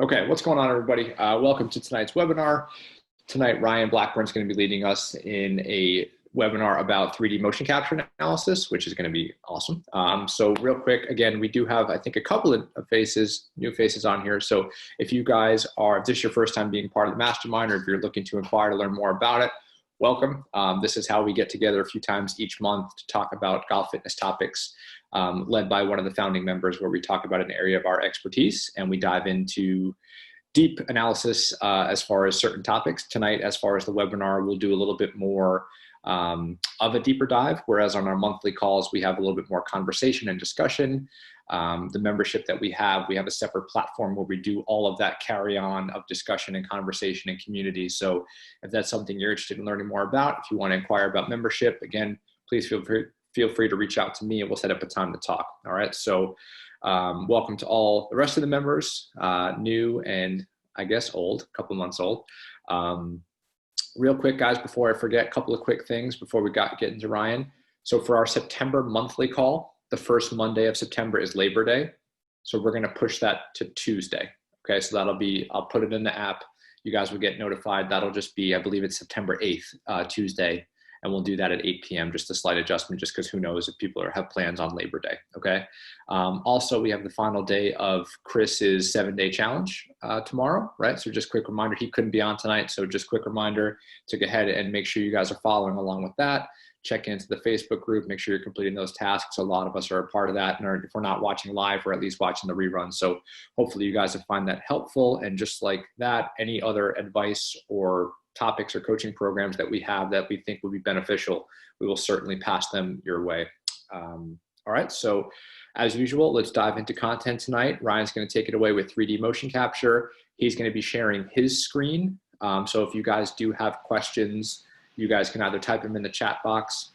Okay, what's going on, everybody? Welcome to tonight's webinar. Tonight, Ryan Blackburn is going to be leading us in a webinar about 3D motion capture analysis, which is going to be awesome. So real quick, again, we do have, I think, a couple of new faces on here. So if you guys are, if this is your first time being part of the Mastermind, or if you're looking to inquire to learn more about it, welcome. This is how we get together a few times each month to talk about golf fitness topics, led by one of the founding members, where we talk about an area of our expertise and we dive into deep analysis as far as certain topics. Tonight, as far as the webinar, we'll do a little bit more of a deeper dive, whereas on our monthly calls, we have a little bit more conversation and discussion. The membership that we have a separate platform where we do all of that carry on of discussion and conversation and community. So if that's something you're interested in learning more about, if you want to inquire about membership, again, please feel free to reach out to me and we'll set up a time to talk. All right. So welcome to all the rest of the members, new and I guess old, a couple months old. Real quick, guys, before I forget, a couple of quick things before we get into Ryan. So for our September monthly call, the first Monday of September is Labor Day. So we're going to push that to Tuesday. Okay, so that'll be, I'll put it in the app. You guys will get notified. That'll just be, I believe it's September 8th, Tuesday. And we'll do that at 8 p.m., just a slight adjustment, just because who knows if people have plans on Labor Day, okay? Also, we have the final day of Chris's 7-day challenge tomorrow, right? So just quick reminder, he couldn't be on tonight, so just quick reminder to go ahead and make sure you guys are following along with that. Check into the Facebook group, make sure you're completing those tasks. A lot of us are a part of that, and if we're not watching live, we're at least watching the rerun. So hopefully you guys will find that helpful, and just like that, any other advice or topics or coaching programs that we have that we think would be beneficial, we will certainly pass them your way. All right, so as usual, let's dive into content tonight. Ryan's going to take it away with 3D motion capture. He's going to be sharing his screen. So if you guys do have questions, you guys can either type them in the chat box.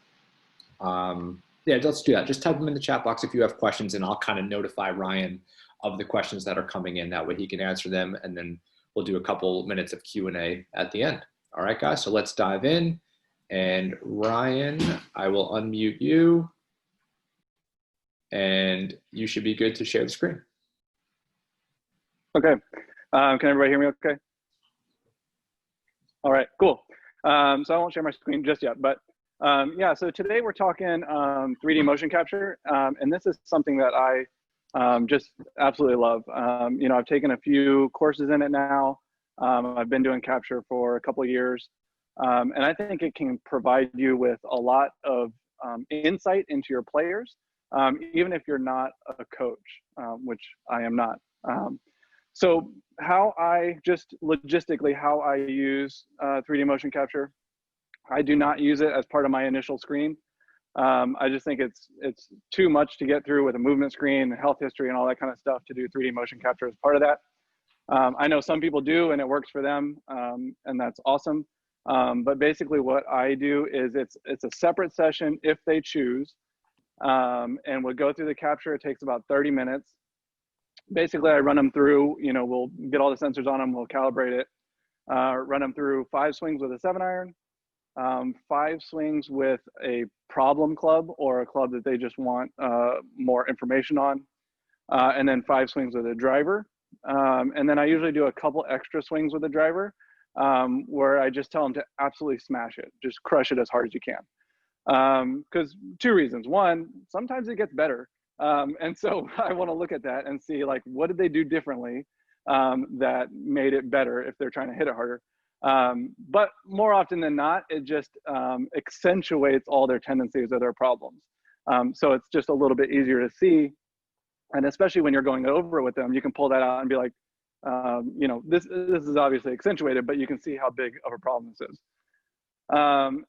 Yeah, let's do that. Just type them in the chat box if you have questions, and I'll kind of notify Ryan of the questions that are coming in. That way he can answer them, and then we'll do a couple minutes of Q&A at the end. All right, guys, so let's dive in. And Ryan, I will unmute you. And you should be good to share the screen. Okay. Can everybody hear me okay? All right, cool. So I won't share my screen just yet, but yeah, so today we're talking 3D motion capture. And this is something that I just absolutely love. You know, I've taken a few courses in it now. I've been doing capture for a couple of years, and I think it can provide you with a lot of insight into your players, even if you're not a coach, which I am not. So how I just logistically, how I use 3D motion capture, I do not use it as part of my initial screen. I just think it's too much to get through with a movement screen, health history, and all that kind of stuff to do 3D motion capture as part of that. I know some people do and it works for them, and that's awesome. But basically what I do is it's a separate session if they choose, and we'll go through the capture. It takes about 30 minutes. Basically I run them through, you know, we'll get all the sensors on them, we'll calibrate it, run them through 5 swings with a 7-iron, 5 swings with a problem club or a club that they just want more information on, and then 5 swings with a driver. And then I usually do a couple extra swings with the driver, where I just tell them to absolutely smash it, just crush it as hard as you can. Because 2 reasons. One, sometimes it gets better. And so I want to look at that and see, like, what did they do differently that made it better if they're trying to hit it harder. But more often than not, it just accentuates all their tendencies or their problems. So it's just a little bit easier to see. And especially when you're going over it with them, you can pull that out and be like, you know, this is obviously accentuated, but you can see how big of a problem this is.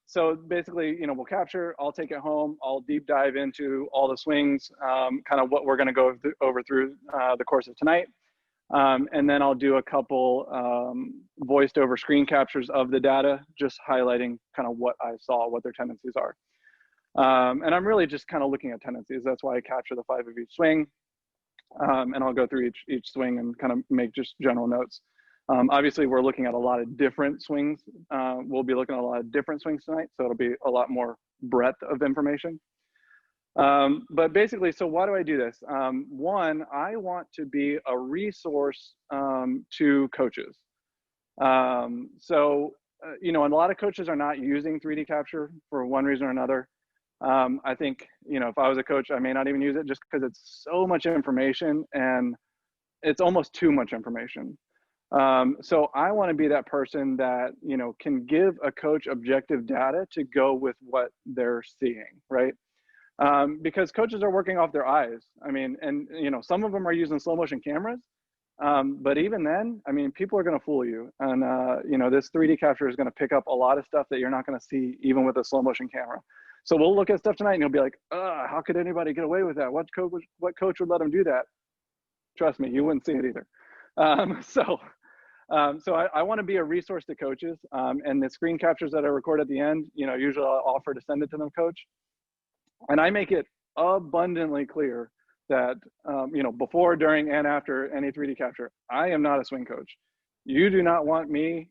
So basically, you know, we'll capture, I'll take it home, I'll deep dive into all the swings, kind of what we're going to go over through the course of tonight. And then I'll do a couple voiced over screen captures of the data, just highlighting kind of what I saw, what their tendencies are. And I'm really just kind of looking at tendencies. That's why I capture the 5 of each swing. And I'll go through each swing and kind of make just general notes. Obviously, we're looking at a lot of different swings. We'll be looking at a lot of different swings tonight, so it'll be a lot more breadth of information. But basically, so why do I do this? One, I want to be a resource to coaches. You know, and a lot of coaches are not using 3D capture for one reason or another. I think, you know, if I was a coach, I may not even use it just because it's so much information and it's almost too much information. So I want to be that person that, you know, can give a coach objective data to go with what they're seeing, right? Because coaches are working off their eyes. I mean, and, you know, some of them are using slow motion cameras. But even then, I mean, people are going to fool you. And, you know, this 3D capture is going to pick up a lot of stuff that you're not going to see even with a slow motion camera. So we'll look at stuff tonight and you'll be like, how could anybody get away with that? What coach would let them do that? Trust me, you wouldn't see it either. So I want to be a resource to coaches, and the screen captures that I record at the end, you know, usually I'll offer to send it to them, coach. And I make it abundantly clear that, you know, before, during, and after any 3D capture, I am not a swing coach. You do not want me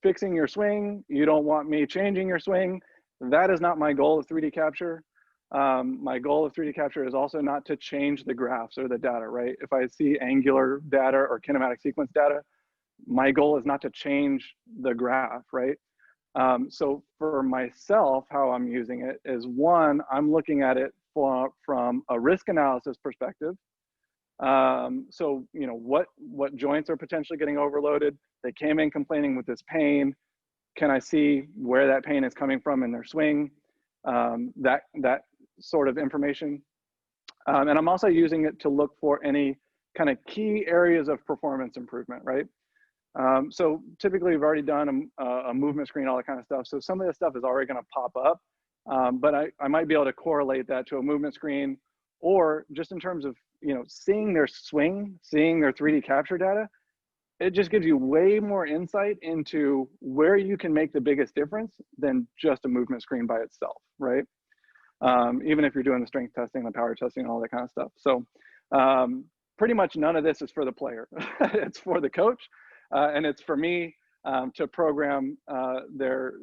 fixing your swing. You don't want me changing your swing. That is not my goal of 3D capture. My goal of 3D capture is also not to change the graphs or the data, right? If I see angular data or kinematic sequence data, my goal is not to change the graph, right? So for myself, how I'm using it is, one, I'm looking at it from a risk analysis perspective. So, you know, what joints are potentially getting overloaded? They came in complaining with this pain. Can I see where that pain is coming from in their swing? That sort of information. And I'm also using it to look for any kind of key areas of performance improvement, right? So typically we've already done a movement screen, all that kind of stuff. So some of this stuff is already going to pop up, but I might be able to correlate that to a movement screen, or just in terms of, you know, seeing their swing, seeing their 3D capture data. It just gives you way more insight into where you can make the biggest difference than just a movement screen by itself, right? Even if you're doing the strength testing, the power testing, and all that kind of stuff. So pretty much none of this is for the player. It's for the coach, and it's for me to program their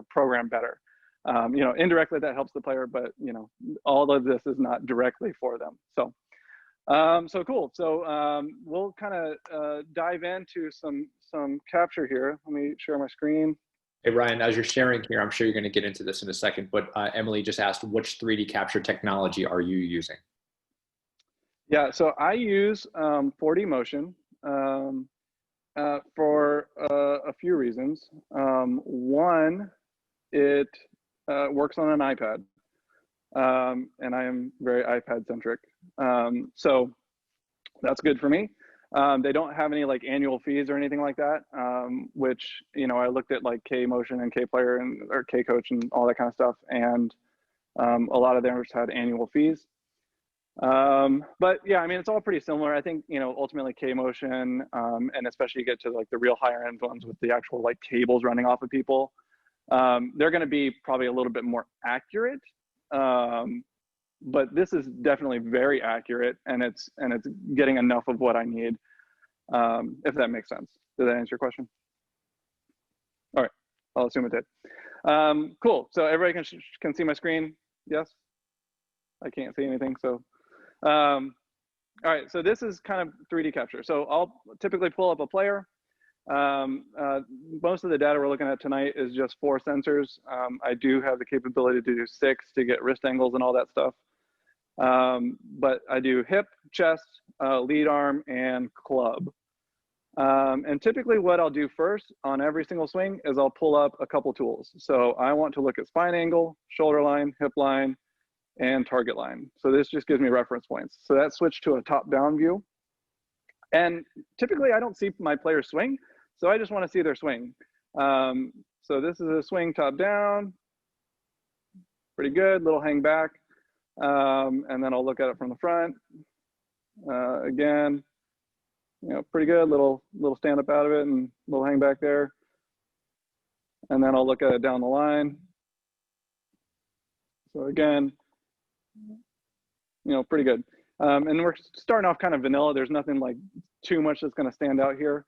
program better. You know, indirectly that helps the player, but you know, all of this is not directly for them. So so cool. So we'll kind of dive into some capture here. Let me share my screen. Hey, Ryan, as you're sharing here, I'm sure you're going to get into this in a second, but Emily just asked, which 3D capture technology are you using? Yeah, so I use 4D motion for a few reasons. One, it works on an iPad, and I am very iPad centric. So that's good for me. They don't have any like annual fees or anything like that, which, you know, I looked at like K Motion and K Player and or K Coach and all that kind of stuff, and a lot of them just had annual fees. But yeah, I mean, it's all pretty similar. I think, you know, ultimately K Motion, and especially you get to like the real higher end ones with the actual like cables running off of people, they're going to be probably a little bit more accurate. But this is definitely very accurate, and it's getting enough of what I need, if that makes sense. Did that answer your question? All right, I'll assume it did. Cool. So everybody can see my screen. Yes, I can't see anything. So, all right. So this is kind of 3D capture. So I'll typically pull up a player. Most of the data we're looking at tonight is just 4 sensors. I do have the capability to do 6 to get wrist angles and all that stuff. But I do hip, chest, lead arm, and club. And typically what I'll do first on every single swing is I'll pull up a couple tools. So I want to look at spine angle, shoulder line, hip line, and target line. So this just gives me reference points. So that switched to a top-down view. And typically I don't see my players swing, so I just want to see their swing. So this is a swing top-down, pretty good, little hang back. And then I'll look at it from the front. Again, you know, pretty good, little stand up out of it and little hang back there. And then I'll look at it down the line. So again, you know, pretty good. And we're starting off kind of vanilla. There's nothing like too much that's going to stand out here.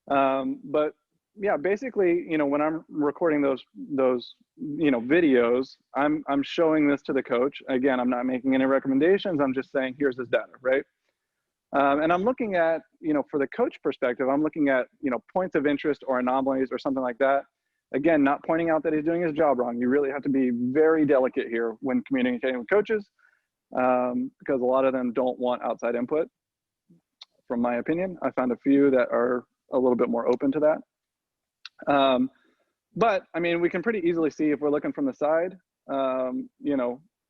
But yeah, basically, when I'm recording those videos, I'm showing this to the coach. Again, I'm not making any recommendations. I'm just saying, here's this data, right? And I'm looking at, for the coach perspective, I'm looking at, points of interest or anomalies or something like that. Again, not pointing out that he's doing his job wrong. You really have to be very delicate here when communicating with coaches, because a lot of them don't want outside input, from my opinion. I found a few that are a little bit more open to that. But I mean, we can pretty easily see if we're looking from the side,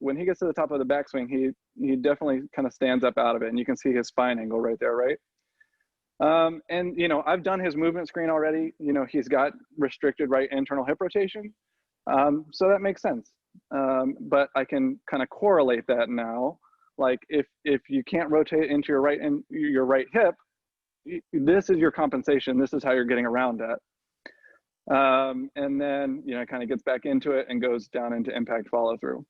when he gets to the top of the backswing, he definitely kind of stands up out of it, and you can see his spine angle right there, right? And I've done his movement screen already. He's got restricted right internal hip rotation, so that makes sense. But I can kind of correlate that now. Like if you can't rotate into your right hip, this is your compensation. This is how you're getting around that. And then it kind of gets back into it and goes down into impact follow through.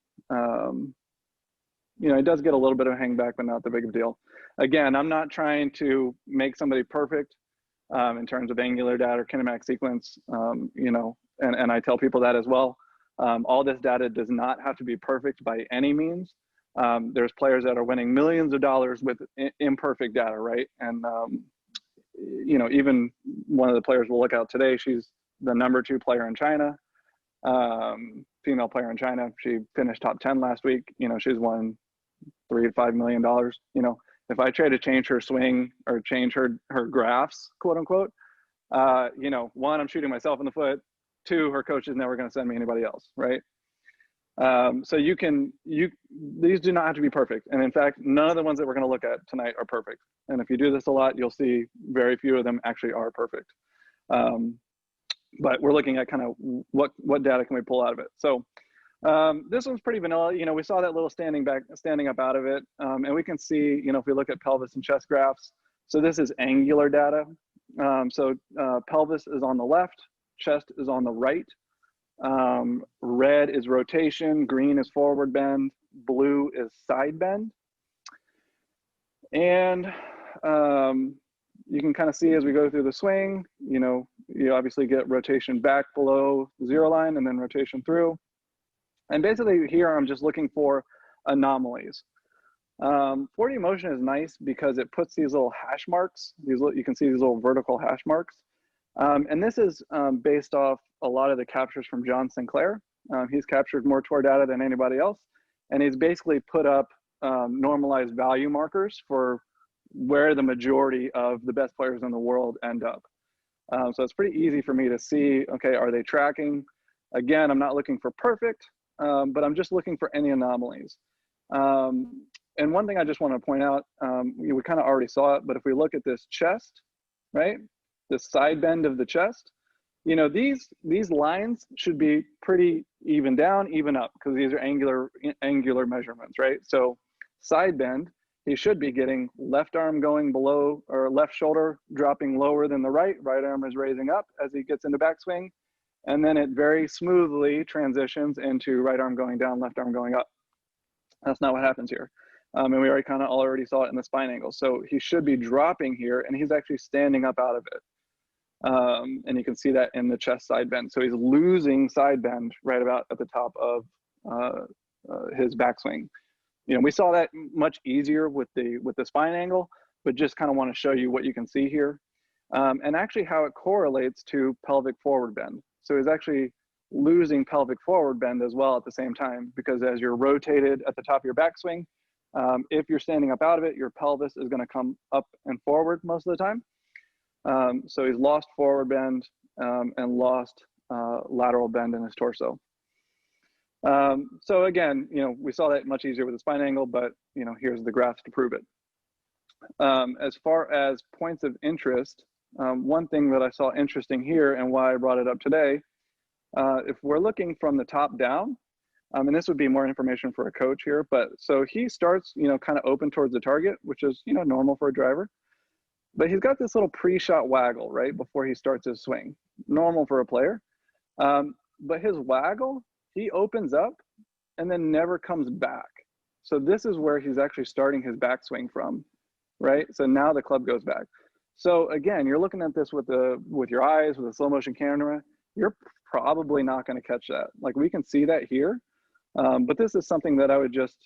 It does get a little bit of hang back, but not the big of a deal. Again, I'm not trying to make somebody perfect in terms of angular data or kinematic sequence, and I tell people that as well. All this data does not have to be perfect by any means. There's players that are winning millions of dollars with imperfect data, right? And, even one of the players we'll look at today, she's the #2 player in China, female player in China. She finished top 10 last week. She's won $3 to $5 million. If I try to change her swing or change her graphs, quote unquote, one, I'm shooting myself in the foot. Two, her coach is never going to send me anybody else, right? So these do not have to be perfect. And in fact, none of the ones that we're going to look at tonight are perfect. And if you do this a lot, you'll see very few of them actually are perfect. But we're looking at kind of what data can we pull out of it. So this one's pretty vanilla. We saw that little standing up out of it. And we can see, if we look at pelvis and chest graphs, so this is angular data. Pelvis is on the left, chest is on the right. Red is rotation, green is forward bend, blue is side bend. And you can kind of see as we go through the swing, you obviously get rotation back below the zero line and then rotation through. And basically here, I'm just looking for anomalies. 4D motion is nice because it puts these little hash marks. You can see these little vertical hash marks. And this is based off a lot of the captures from John Sinclair. He's captured more tour data than anybody else. And he's basically put up normalized value markers for where the majority of the best players in the world end up. So it's pretty easy for me to see, okay, are they tracking? Again, I'm not looking for perfect, but I'm just looking for any anomalies. And one thing I just want to point out, we kind of already saw it, but if we look at this chest, right? The side bend of the chest, these lines should be pretty even down, even up, because these are angular measurements, right? So side bend, he should be getting left arm going below, or left shoulder dropping lower than the right arm is raising up as he gets into backswing. And then it very smoothly transitions into right arm going down, left arm going up. That's not what happens here. And we already saw it in the spine angle. So he should be dropping here, and he's actually standing up out of it. And you can see that in the chest side bend. So he's losing side bend right about at the top of his backswing. We saw that much easier with the spine angle, but just kind of want to show you what you can see here. And actually how it correlates to pelvic forward bend. So he's actually losing pelvic forward bend as well at the same time, because as you're rotated at the top of your backswing, if you're standing up out of it, your pelvis is going to come up and forward most of the time. So he's lost forward bend and lost lateral bend in his torso. So again, we saw that much easier with the spine angle, but here's the graphs to prove it. As far as points of interest, one thing that I saw interesting here and why I brought it up today, if we're looking from the top down, and this would be more information for a coach here, but so he starts, kind of open towards the target, which is, normal for a driver. But he's got this little pre-shot waggle right before he starts his swing, normal for a player. But his waggle, he opens up and then never comes back. So this is where he's actually starting his backswing from, right? So now the club goes back. So again, you're looking at this with your eyes, with a slow motion camera, you're probably not going to catch that. Like we can see that here, but this is something that I would just,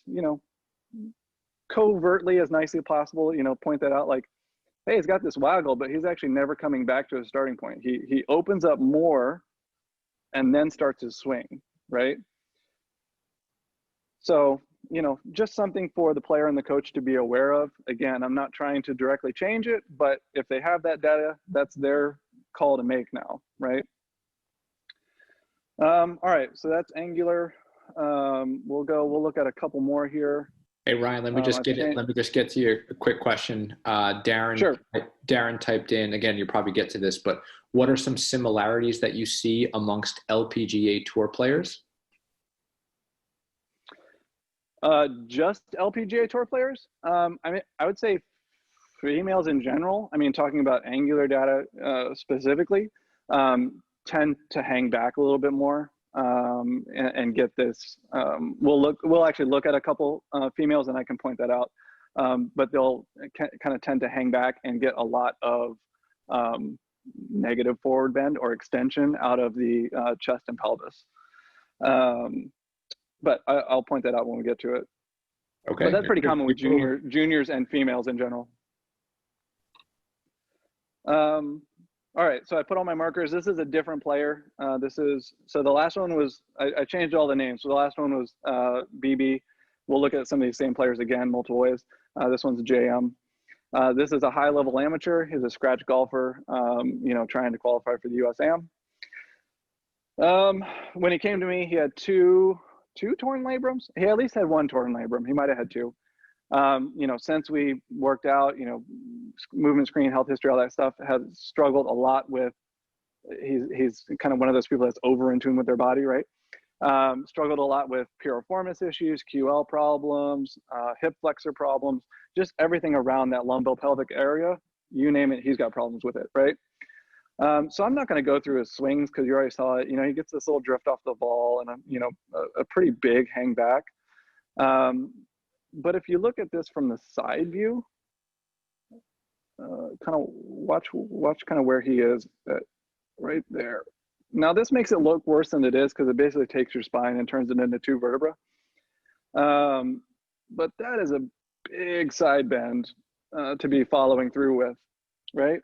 covertly as nicely as possible, point that out like, hey, he's got this waggle, but he's actually never coming back to his starting point. He opens up more and then starts his swing, right? So, just something for the player and the coach to be aware of. Again, I'm not trying to directly change it, but if they have that data, that's their call to make now, right? All right, so that's Angular. We'll look at a couple more here. Hey Ryan, let me just get to your quick question. Darren, sure. Darren typed in, again, you probably get to this, but what are some similarities that you see amongst LPGA Tour players? Just LPGA Tour players? I mean, I would say females in general, I mean, talking about Angular data specifically, tend to hang back a little bit more. And get this. We'll actually look at a couple females, and I can point that out. But they'll kind of tend to hang back and get a lot of negative forward bend or extension out of the chest and pelvis. But I'll point that out when we get to it. Okay. But that's pretty common with juniors and females in general. All right, so I put all my markers. This is a different player. So the last one was, I changed all the names. So the last one was BB. We'll look at some of these same players again, multiple ways. This one's JM. This is a high-level amateur. He's a scratch golfer, trying to qualify for the US Am. When he came to me, he had two torn labrums. He at least had one torn labrum. He might have had two. Since we worked out, movement screen, health history, all that stuff, has struggled a lot with, he's kind of one of those people that's over in tune with their body, right? Struggled a lot with piriformis issues, QL problems, hip flexor problems, just everything around that lumbopelvic area, you name it, he's got problems with it, right? So I'm not going to go through his swings because you already saw it. He gets this little drift off the ball and, a pretty big hang back. But if you look at this from the side view, kind of watch kind of where he is right there. Now this makes it look worse than it is because it basically takes your spine and turns it into two vertebrae. But that is a big side bend to be following through with, right?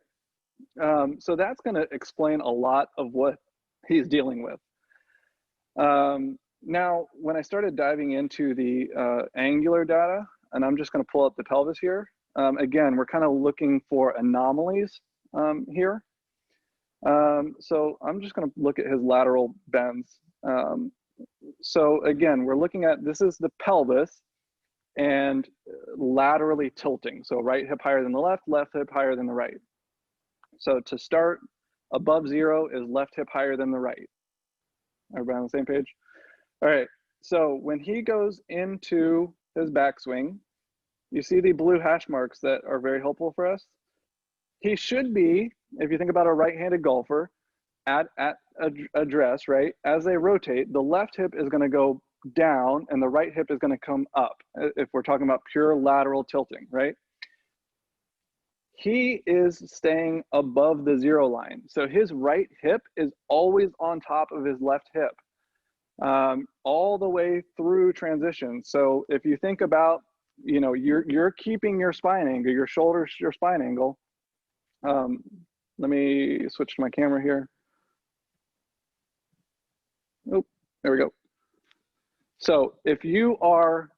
So that's going to explain a lot of what he's dealing with. Now, when I started diving into the Angular data, and I'm just going to pull up the pelvis here, again, we're kind of looking for anomalies here. So I'm just going to look at his lateral bends. So again, we're looking at, this is the pelvis and laterally tilting. So right hip higher than the left hip higher than the right. So to start, above zero is left hip higher than the right. Everybody on the same page? All right, so when he goes into his backswing, you see the blue hash marks that are very helpful for us. He should be, if you think about a right-handed golfer, at address, right? As they rotate, the left hip is going to go down and the right hip is going to come up, if we're talking about pure lateral tilting, right? He is staying above the zero line. So his right hip is always on top of his left hip. All the way through transition. So if you think about, you're keeping your spine angle, your shoulders, your spine angle. Let me switch to my camera here. Oh, there we go. So if you are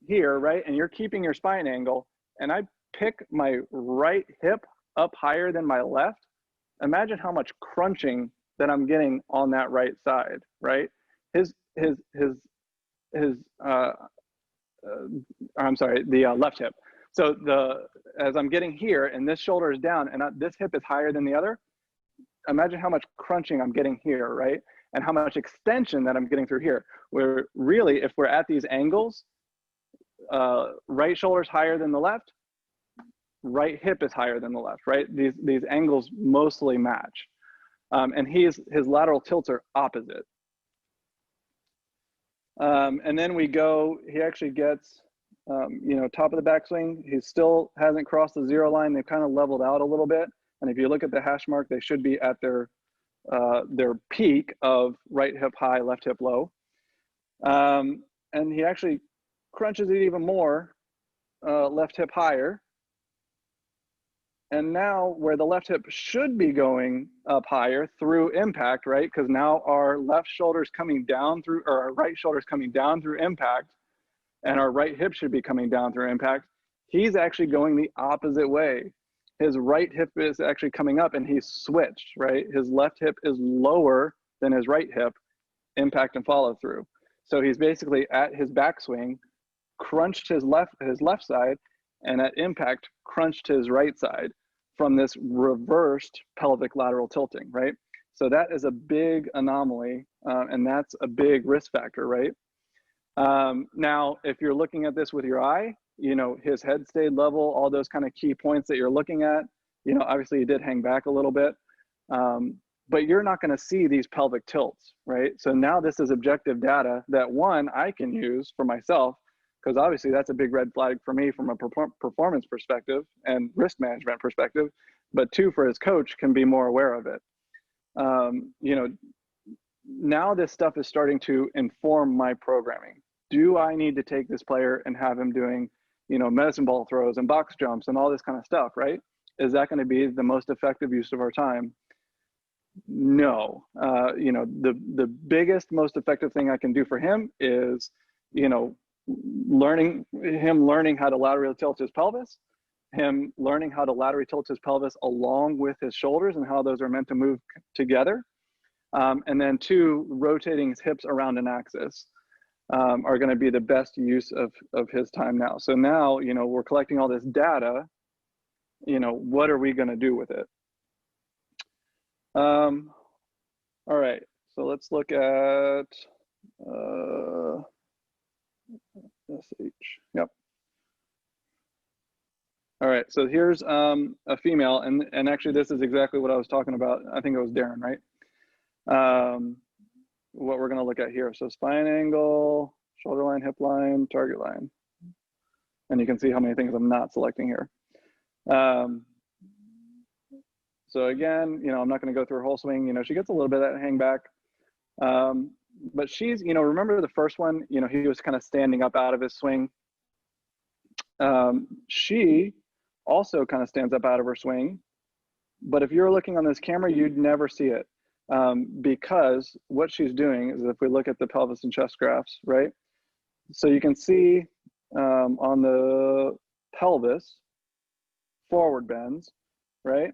here, right, and you're keeping your spine angle, and I pick my right hip up higher than my left, imagine how much crunching that I'm getting on that right side, right? I'm sorry, the left hip. So as I'm getting here and this shoulder is down and this hip is higher than the other, imagine how much crunching I'm getting here, right? And how much extension that I'm getting through here. Where really, if we're at these angles, right shoulder's higher than the left, right hip is higher than the left, right? These angles mostly match. And his lateral tilts are opposite. And then he actually gets top of the backswing. He still hasn't crossed the 0 line. They've kind of leveled out a little bit. And if you look at the hash mark, they should be at their peak of right hip high, left hip low. And he actually crunches it even more, left hip higher. And now where the left hip should be going up higher through impact, right? Because now our left shoulder's coming down through, or our right shoulder's coming down through impact, and our right hip should be coming down through impact. He's actually going the opposite way. His right hip is actually coming up, and he's switched, right? His left hip is lower than his right hip, impact and follow through. So he's basically at his backswing, crunched his left side, and at impact, crunched his right side from this reversed pelvic lateral tilting, right? So that is a big anomaly, and that's a big risk factor, right? Now, if you're looking at this with your eye, his head stayed level, all those kind of key points that you're looking at, obviously he did hang back a little bit, but you're not going to see these pelvic tilts, right? So now this is objective data that, one, I can use for myself, because obviously that's a big red flag for me from a performance perspective and risk management perspective, but two, for his coach, can be more aware of it. Now this stuff is starting to inform my programming. Do I need to take this player and have him doing, medicine ball throws and box jumps and all this kind of stuff, right? Is that going to be the most effective use of our time? No. The biggest, most effective thing I can do for him is, learning how to laterally tilt his pelvis, him learning how to laterally tilt his pelvis along with his shoulders and how those are meant to move together. And then two, rotating his hips around an axis are going to be the best use of his time now. So now, we're collecting all this data, what are we going to do with it? All right, so let's look at SH, yep. All right, so here's a female, and actually this is exactly what I was talking about. I think it was Darren, right? What we're going to look at here. So spine angle, shoulder line, hip line, target line. And you can see how many things I'm not selecting here. So again, I'm not going to go through her whole swing. She gets a little bit of that hang back. But she's, remember the first one, he was kind of standing up out of his swing. She also kind of stands up out of her swing. But if you're looking on this camera, you'd never see it. Because what she's doing is, if we look at the pelvis and chest graphs, right? So you can see on the pelvis, forward bends, right?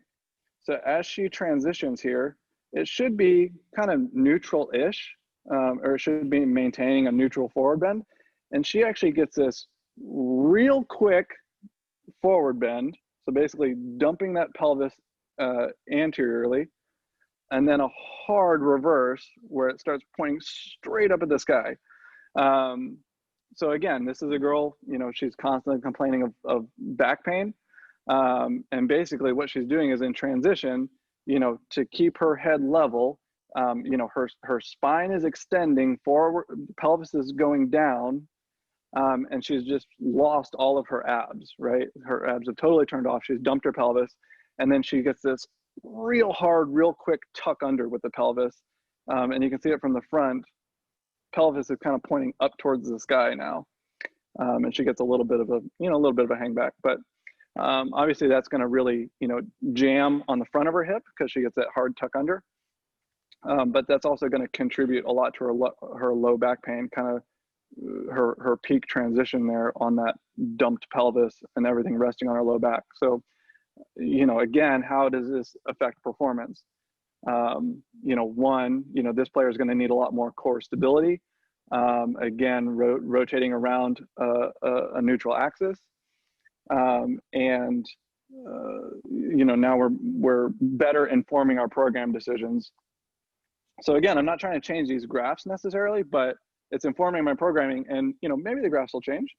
So as she transitions here, it should be kind of neutral-ish, or it should be maintaining a neutral forward bend. And she actually gets this real quick forward bend. So basically dumping that pelvis anteriorly, and then a hard reverse where it starts pointing straight up at the sky. So again, this is a girl, she's constantly complaining of back pain. And basically what she's doing is, in transition, to keep her head level, her spine is extending forward, pelvis is going down, and she's just lost all of her abs, right? Her abs have totally turned off. She's dumped her pelvis, and then she gets this real hard, real quick tuck under with the pelvis. And you can see it from the front. Pelvis is kind of pointing up towards the sky now. And she gets a little bit of a hang back, but obviously that's going to really, jam on the front of her hip because she gets that hard tuck under. But that's also going to contribute a lot to her low back pain, kind of her peak transition there on that dumped pelvis and everything resting on her low back. So, again, how does this affect performance? One, this player is going to need a lot more core stability. Again, rotating around a neutral axis. Now we're better informing our program decisions. So again, I'm not trying to change these graphs necessarily, but it's informing my programming, and maybe the graphs will change.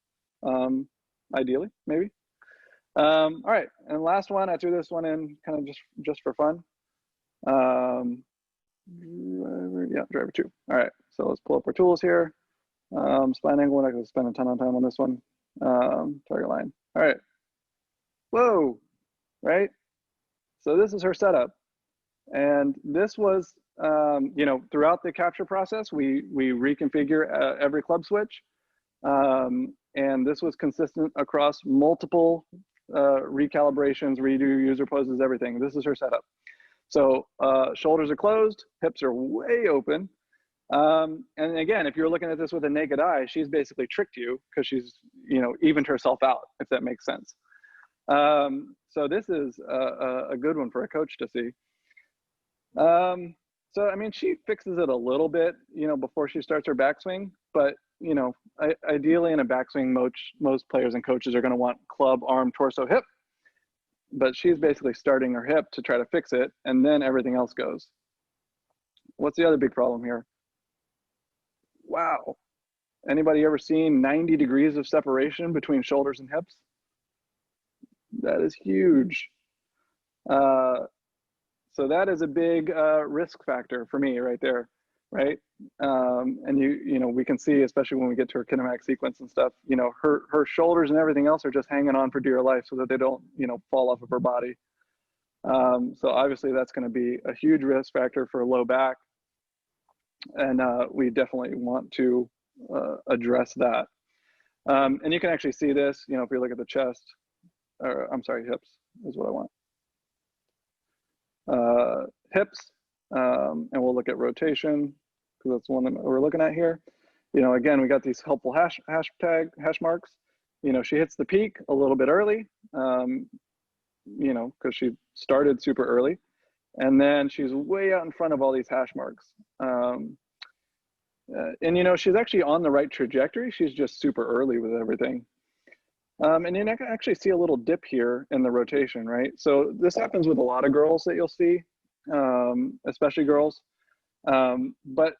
Ideally, maybe. All right, and last one, I threw this one in kind of just for fun. Driver 2. All right, so let's pull up our tools here. Spine angle, we're not going to spend a ton of time on this one. Target line. All right. Whoa, right? So this is her setup. And this was, throughout the capture process, we reconfigure every club switch. And this was consistent across multiple recalibrations, redo user poses, everything. This is her setup. So shoulders are closed, hips are way open. And again, if you're looking at this with a naked eye, she's basically tricked you because she's, evened herself out, if that makes sense. So this is a good one for a coach to see. So, I mean, she fixes it a little bit, before she starts her backswing, but, ideally in a backswing, most players and coaches are going to want club, arm, torso, hip, but she's basically starting her hip to try to fix it, and then everything else goes. What's the other big problem here? Wow. Anybody ever seen 90 degrees of separation between shoulders and hips? That is huge. So that is a big risk factor for me right there, right? And we can see, especially when we get to her kinematic sequence and stuff, her shoulders and everything else are just hanging on for dear life so that they don't, fall off of her body. So obviously that's going to be a huge risk factor for low back, and we definitely want to address that. And you can actually see this, if you look at the chest, or I'm sorry, hips is what I want. Hips, and we'll look at rotation because that's the one that we're looking at here. Again, we got these helpful hash marks. She hits the peak a little bit early, because she started super early, and then she's way out in front of all these hash marks. And she's actually on the right trajectory. She's just super early with everything. And you can actually see a little dip here in the rotation, right? So this happens with a lot of girls that you'll see, especially girls. But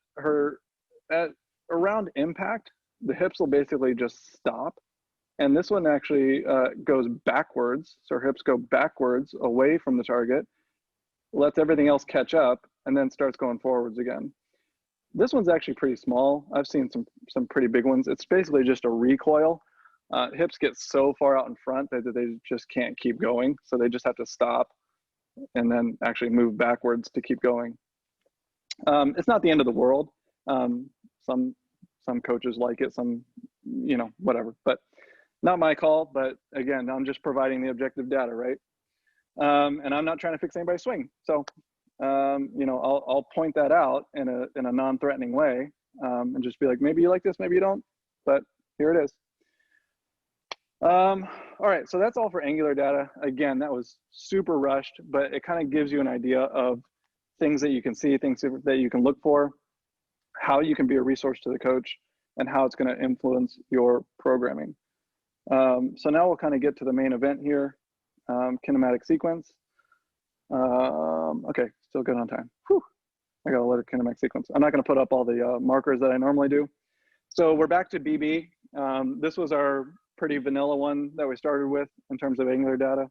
around impact, the hips will basically just stop. And this one actually goes backwards. So her hips go backwards away from the target, lets everything else catch up, and then starts going forwards again. This one's actually pretty small. I've seen some pretty big ones. It's basically just a recoil. Hips get so far out in front that they just can't keep going. So they just have to stop and then actually move backwards to keep going. It's not the end of the world. Some coaches like it, some, whatever, but not my call. But again, I'm just providing the objective data, right? And I'm not trying to fix anybody's swing. So, I'll point that out in a non-threatening way, and just be like, maybe you like this, maybe you don't, but here it is. All right, so that's all for angular data. Again, that was super rushed, but it kind of gives you an idea of things that you can see, things that you can look for, how you can be a resource to the coach, and how it's going to influence your programming. So now we'll kind of get to the main event here, kinematic sequence. Okay, still good on time. Whew. I got a letter kinematic sequence. I'm not going to put up all the markers that I normally do. So we're back to BB. This was our pretty vanilla one that we started with in terms of angular data.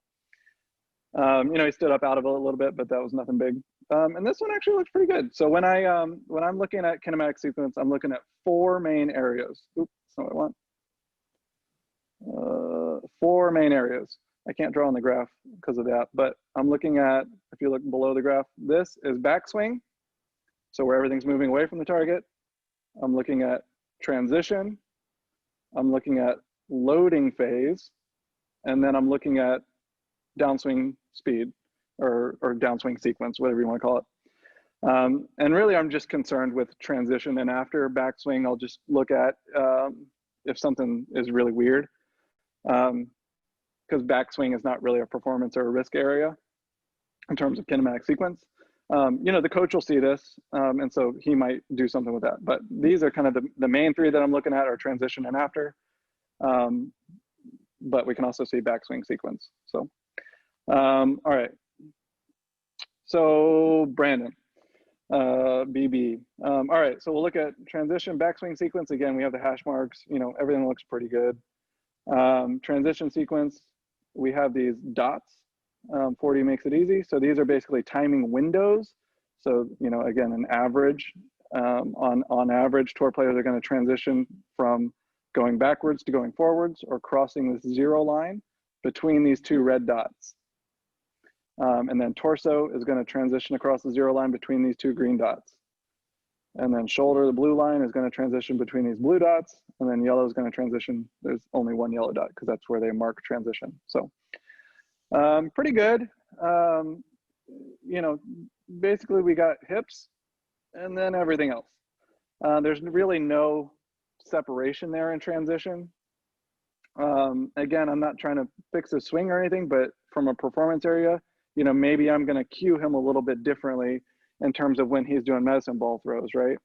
He stood up out of it a little bit, but that was nothing big. And this one actually looks pretty good. So when I'm looking at kinematic sequence, I'm looking at 4 main areas. Oops, that's not what I want. 4 main areas. I can't draw on the graph because of that, but I'm looking at, if you look below the graph, this is backswing. So where everything's moving away from the target. I'm looking at transition. I'm looking at loading phase. And then I'm looking at downswing speed or downswing sequence, whatever you want to call it. And really, I'm just concerned with transition, and after backswing, I'll just look at if something is really weird. Because backswing is not really a performance or a risk area in terms of kinematic sequence. The coach will see this, and so he might do something with that. But these are kind of the main 3 that I'm looking at are transition and after. But we can also see backswing sequence. So, all right. So Brandon, BB. All right, so we'll look at transition, backswing sequence. Again, we have the hash marks. Everything looks pretty good. Transition sequence, we have these dots. 40 makes it easy. So these are basically timing windows. So, again, an average, on average, tour players are going to transition from going backwards to going forwards, or crossing this 0 line between these 2 red dots. And then torso is going to transition across the 0 line between these 2 green dots. And then shoulder, the blue line, is going to transition between these blue dots. And then yellow is going to transition. There's only 1 yellow dot because that's where they mark transition. So pretty good. You know, basically we got hips and then everything else. There's really no separation there in transition. Again, I'm not trying to fix a swing or anything, but from a performance area, you know, maybe I'm going to cue him a little bit differently in terms of when he's doing medicine ball throws, right?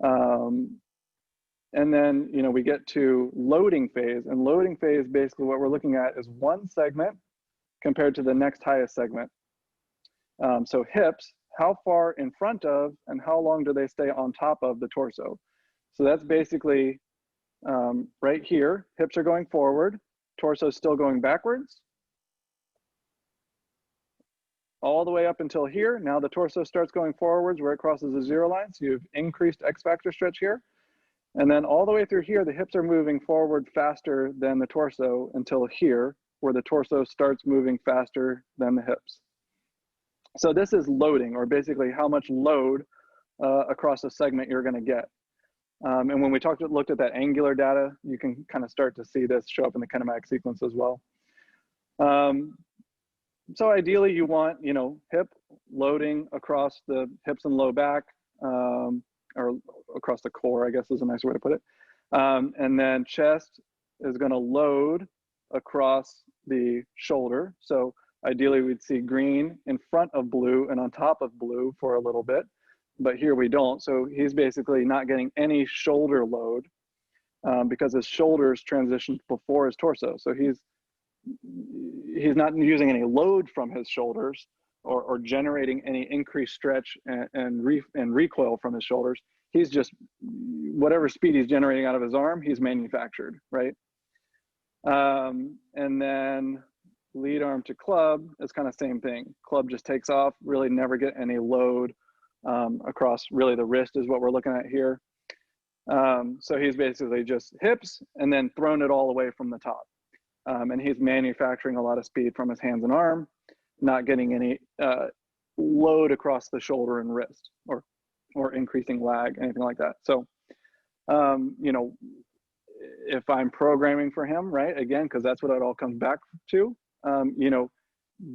And then, you know, we get to loading phase, and loading phase, basically what we're looking at is one segment compared to the next highest segment. So hips, how far in front of and how long do they stay on top of the torso? So that's basically right here, hips are going forward, torso is still going backwards, all the way up until here. Now the torso starts going forwards where it crosses the 0 line, so you've increased X factor stretch here. And then all the way through here, the hips are moving forward faster than the torso until here, where the torso starts moving faster than the hips. So this is loading, or basically how much load across a segment you're going to get. And when we looked at that angular data, you can kind of start to see this show up in the kinematic sequence as well. So ideally you want, you know, hip loading across the hips and low back, or across the core, I guess is a nice way to put it. And then chest is going to load across the shoulder. So ideally we'd see green in front of blue and on top of blue for a little bit, but here we don't. So he's basically not getting any shoulder load because his shoulders transitioned before his torso. So he's not using any load from his shoulders or generating any increased stretch and recoil from his shoulders. He's just, whatever speed he's generating out of his arm, he's manufactured, right? And then lead arm to club is kind of same thing. Club just takes off, really never get any load across really the wrist is what we're looking at here. So he's basically just hips and then thrown it all away from the top. And he's manufacturing a lot of speed from his hands and arm, not getting any load across the shoulder and wrist or increasing lag, anything like that. So, you know, if I'm programming for him, right, again, because that's what it all comes back to, you know,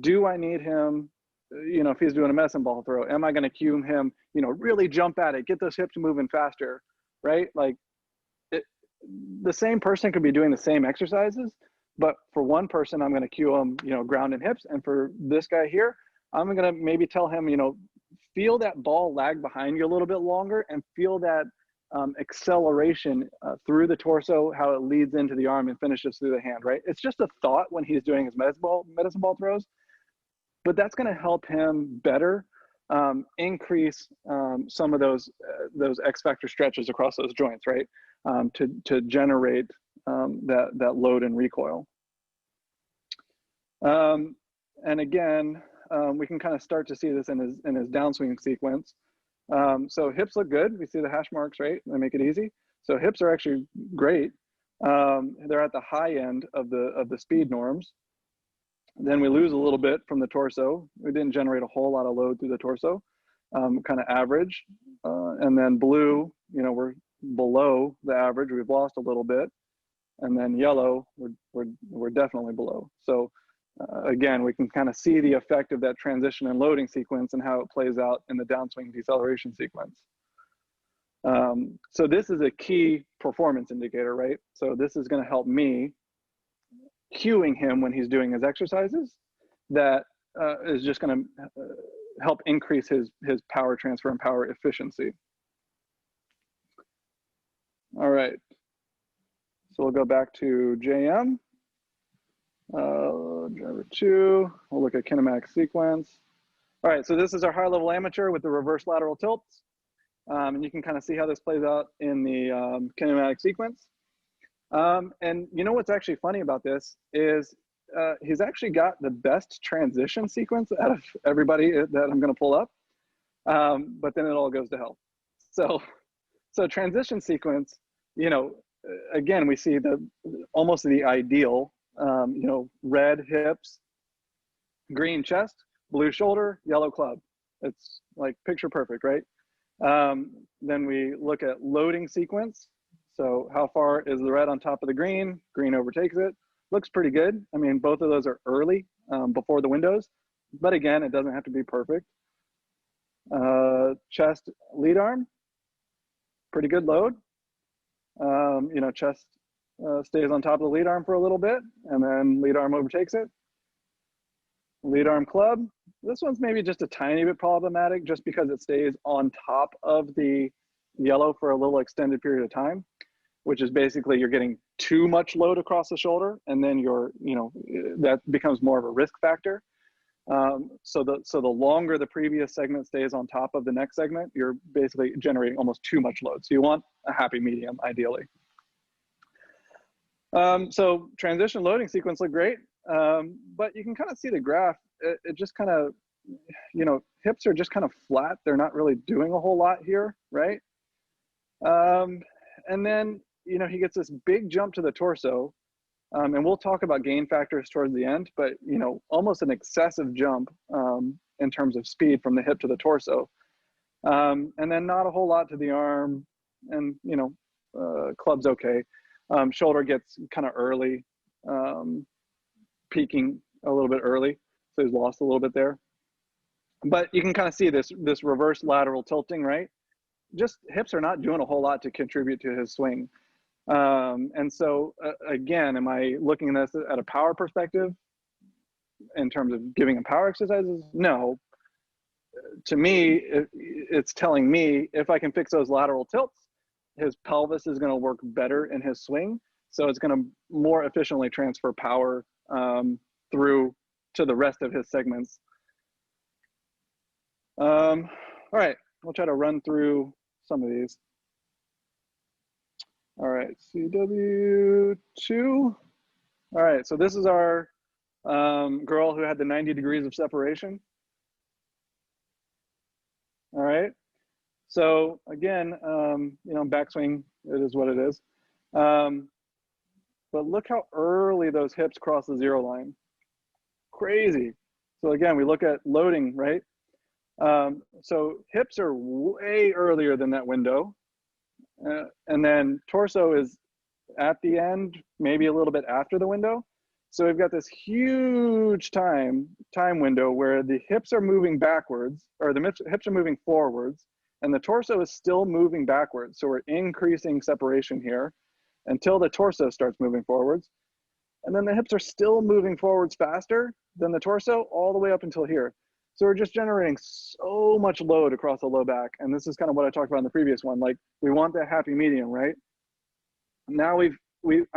do I need him, you know, if he's doing a medicine ball throw, am I going to cue him, you know, really jump at it, get those hips moving faster, right? Like the same person could be doing the same exercises, but for one person, I'm going to cue him, you know, ground and hips. And for this guy here, I'm going to maybe tell him, you know, feel that ball lag behind you a little bit longer and feel that acceleration through the torso, how it leads into the arm and finishes through the hand, right? It's just a thought when he's doing his medicine ball throws, but that's going to help him better increase some of those X factor stretches across those joints, right? To generate that load and recoil. And again, we can kind of start to see this in his downswing sequence. So hips look good. We see the hash marks, right? They make it easy. So hips are actually great. They're at the high end of the speed norms. Then we lose a little bit from the torso. We didn't generate a whole lot of load through the torso, kind of average. And then blue, you know, we're below the average. We've lost a little bit. And then yellow, we're definitely below. So again, we can kind of see the effect of that transition and loading sequence and how it plays out in the downswing deceleration sequence. So this is a key performance indicator, right? So this is going to help me cueing him when he's doing his exercises. That is just going to help increase his power transfer and power efficiency. All right. So we'll go back to JM. Driver 2, we'll look at kinematic sequence. All right, so this is our high level amateur with the reverse lateral tilts. And you can kind of see how this plays out in the kinematic sequence. And you know what's actually funny about this is he's actually got the best transition sequence out of everybody that I'm gonna pull up, but then it all goes to hell. So transition sequence, you know, again, we see almost the ideal, you know, red hips, green chest, blue shoulder, yellow club. It's like picture perfect, right? Then we look at loading sequence. So how far is the red on top of the green? Green overtakes it. Looks pretty good. I mean, both of those are early, before the windows, but again, it doesn't have to be perfect. Chest lead arm, pretty good load. You know, chest stays on top of the lead arm for a little bit, and then lead arm overtakes it. Lead arm club, this one's maybe just a tiny bit problematic just because it stays on top of the yellow for a little extended period of time, which is basically you're getting too much load across the shoulder, and then you're, you know, that becomes more of a risk factor. So the longer the previous segment stays on top of the next segment, you're basically generating almost too much load. So you want a happy medium, ideally. So transition loading sequence look great, but you can kind of see the graph. It just kind of, you know, hips are just kind of flat. They're not really doing a whole lot here, right? And then, you know, he gets this big jump to the torso, and we'll talk about gain factors towards the end, but, you know, almost an excessive jump in terms of speed from the hip to the torso. And then not a whole lot to the arm, and, you know, club's okay. Shoulder gets kind of early, peaking a little bit early, so he's lost a little bit there. But you can kind of see this reverse lateral tilting, right? Just hips are not doing a whole lot to contribute to his swing. And so again, am I looking at this at a power perspective in terms of giving him power exercises? No. To me, it's telling me if I can fix those lateral tilts, his pelvis is going to work better in his swing. So it's going to more efficiently transfer power through to the rest of his segments. All right, we'll try to run through some of these. All right, CW2. All right, so this is our girl who had the 90 degrees of separation. All right, so again, you know, backswing, it is what it is. But look how early those hips cross the zero line. Crazy. So again, we look at loading, right? So hips are way earlier than that window. And then torso is at the end, maybe a little bit after the window. So we've got this huge time window where the hips are moving backwards, or the hips are moving forwards, and the torso is still moving backwards. So we're increasing separation here until the torso starts moving forwards. And then the hips are still moving forwards faster than the torso all the way up until here. So we're just generating so much load across the low back. And this is kind of what I talked about in the previous one. Like, we want that happy medium, right? Now I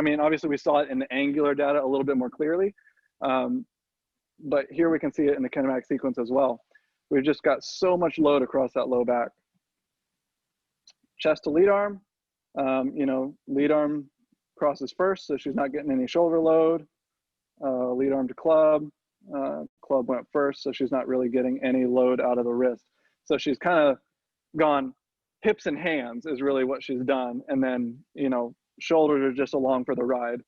mean, obviously we saw it in the angular data a little bit more clearly, but here we can see it in the kinematic sequence as well. We've just got so much load across that low back. Chest to lead arm, you know, lead arm crosses first, so she's not getting any shoulder load. Lead arm to club, club went first, so she's not really getting any load out of the wrist. So she's kind of gone hips and hands is really what she's done. And then, you know, shoulders are just along for the ride.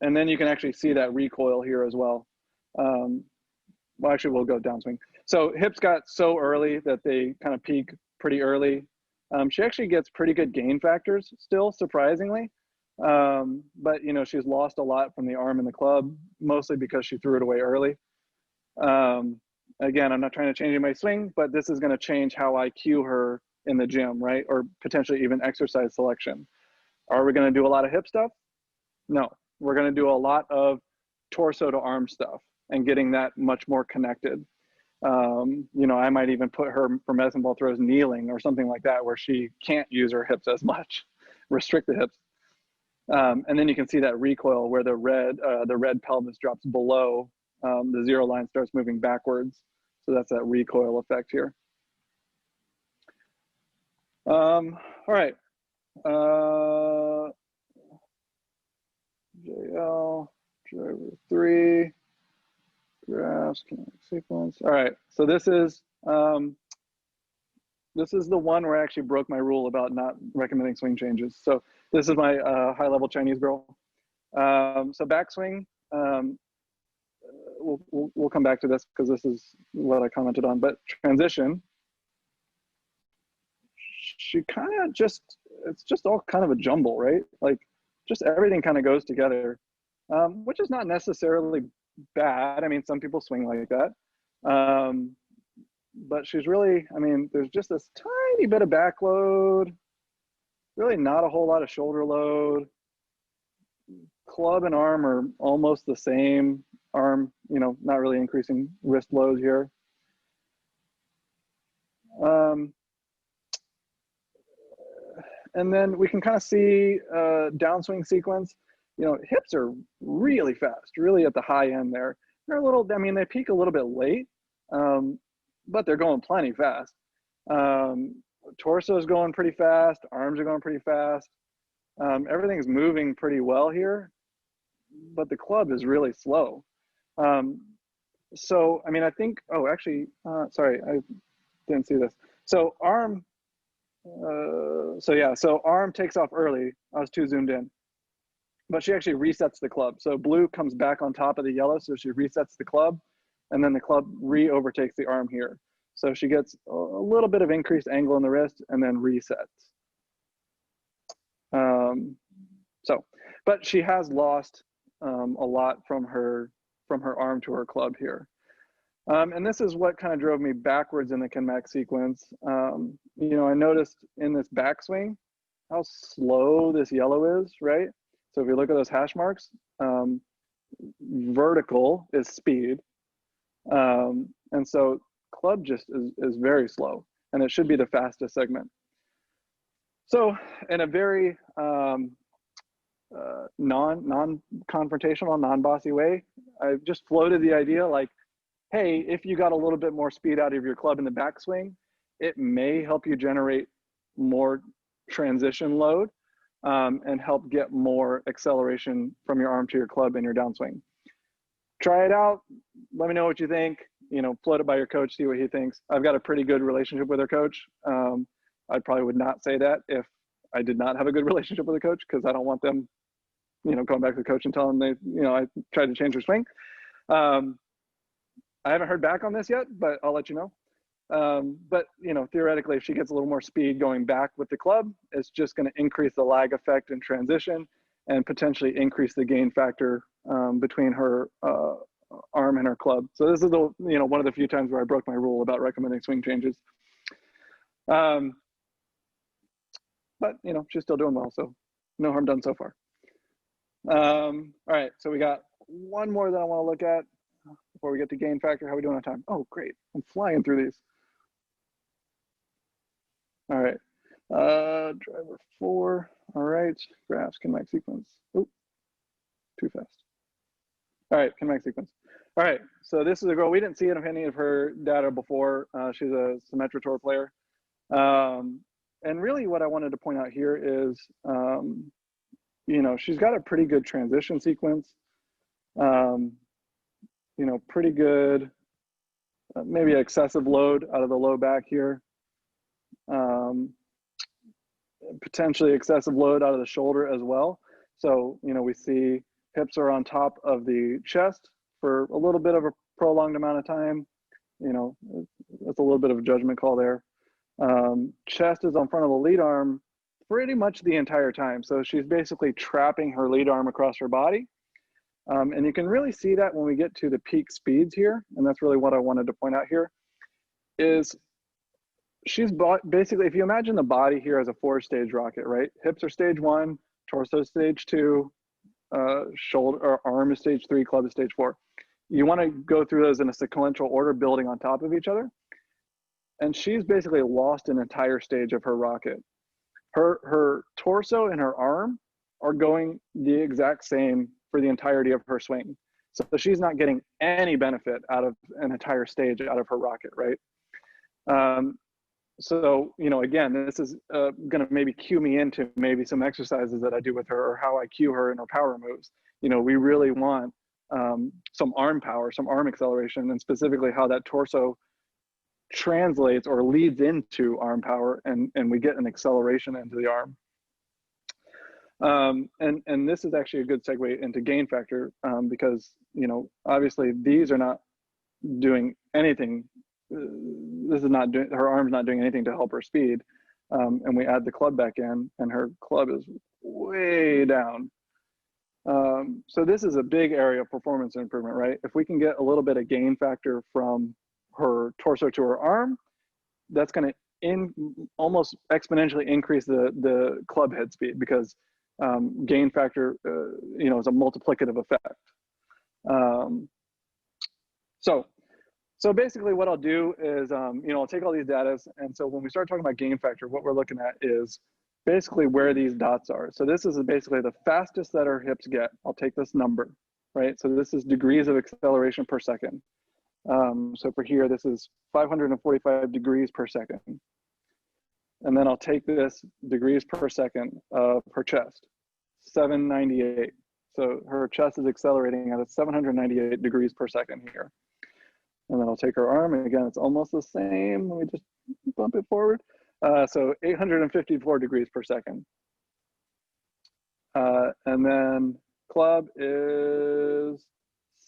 And then you can actually see that recoil here as well. Well, actually, we'll go downswing. So hips got so early that they kind of peak pretty early. She actually gets pretty good gain factors still, surprisingly. But, you know, she's lost a lot from the arm and the club, mostly because she threw it away early. Again, I'm not trying to change my swing, but this is going to change how I cue her in the gym, right? Or potentially even exercise selection. Are we going to do a lot of hip stuff? No, we're going to do a lot of torso to arm stuff and getting that much more connected. You know, I might even put her for medicine ball throws kneeling or something like that, where she can't use her hips as much, restrict the hips. And then you can see that recoil where the red pelvis drops below, the zero line starts moving backwards. So that's that recoil effect here. All right. JL, driver 3, graphs, kinetic sequence. All right, so this is this is the one where I actually broke my rule about not recommending swing changes. So this is my high-level Chinese girl. So backswing, we'll come back to this because this is what I commented on. But transition, she kind of it's just all kind of a jumble, right? Like just everything kind of goes together, which is not necessarily bad. I mean, some people swing like that. But she's really, I mean, there's just this tiny bit of back load, really not a whole lot of shoulder load. Club and arm are almost the same. Arm, you know, not really increasing wrist load here. And then we can kind of see downswing sequence. You know, hips are really fast, really at the high end there. They're a little, I mean, they peak a little bit late, but they're going plenty fast. Torso is going pretty fast. Arms are going pretty fast. Everything's moving pretty well here, but the club is really slow. So, I mean, I think, oh, actually, sorry, I didn't see this. So arm, so arm takes off early. I was too zoomed in, but she actually resets the club. So blue comes back on top of the yellow, so she resets the club, and then the club re-overtakes the arm here. So she gets a little bit of increased angle in the wrist and then resets. But she has lost a lot from her arm to her club here. And this is what kind of drove me backwards in the kinematic sequence. You know, I noticed in this backswing how slow this yellow is, right? So if you look at those hash marks, vertical is speed. And so club just is very slow, and it should be the fastest segment. So in a very non-confrontational, non-bossy way, I just floated the idea like, hey, if you got a little bit more speed out of your club in the backswing, it may help you generate more transition load and help get more acceleration from your arm to your club in your downswing. Try it out. Let me know what you think. You know, float it by your coach, see what he thinks. I've got a pretty good relationship with her coach. I probably would not say that if I did not have a good relationship with a coach, because I don't want them, you know, going back to the coach and telling them they, you know, I tried to change her swing. I haven't heard back on this yet, but I'll let you know. But, you know, theoretically, if she gets a little more speed going back with the club, it's just going to increase the lag effect in transition and potentially increase the gain factor between her arm and her club. So this is the, you know, one of the few times where I broke my rule about recommending swing changes. But, you know, she's still doing well, so no harm done so far. All right, so we got one more that I want to look at before we get to gain factor. How are we doing on time? Oh, great. I'm flying through these. All right. Driver 4. All right. Graphs, kinematic sequence. Oh, too fast. All right, kinematic sequence. All right, so this is a girl. We didn't see any of her data before. She's a Symetra Tour player. And really what I wanted to point out here is, you know, she's got a pretty good transition sequence. You know, pretty good, maybe excessive load out of the low back here. Potentially excessive load out of the shoulder as well. So, you know, we see hips are on top of the chest for a little bit of a prolonged amount of time. You know, that's a little bit of a judgment call there. Chest is on front of the lead arm pretty much the entire time. So she's basically trapping her lead arm across her body. And you can really see that when we get to the peak speeds here. And that's really what I wanted to point out here is she's basically, if you imagine the body here as a 4-stage rocket, right? Hips are stage 1, torso stage 2, shoulder or arm is stage 3, club is stage 4. You want to go through those in a sequential order, building on top of each other. And she's basically lost an entire stage of her rocket. Her torso and her arm are going the exact same for the entirety of her swing. So she's not getting any benefit out of an entire stage out of her rocket, right? So, you know, again, this is going to maybe cue me into maybe some exercises that I do with her or how I cue her in her power moves. You know, we really want some arm power, some arm acceleration, and specifically how that torso translates or leads into arm power, and we get an acceleration into the arm. And this is actually a good segue into gain factor, because, you know, obviously these are not doing anything. This is not doing, her arm's not doing anything to help her speed. And we add the club back in, and her club is way down. So this is a big area of performance improvement, right? If we can get a little bit of gain factor from her torso to her arm, that's going to almost exponentially increase the club head speed, because gain factor, you know, is a multiplicative effect. So basically what I'll do is, you know, I'll take all these data. And so when we start talking about gain factor, what we're looking at is basically where these dots are. So this is basically the fastest that our hips get. I'll take this number, right? So this is degrees of acceleration per second. So for here, this is 545 degrees per second. And then I'll take this degrees per second of her chest, 798. So her chest is accelerating at 798 degrees per second here. And then I'll take her arm, and again, it's almost the same. Let me just bump it forward. So 854 degrees per second. And then club is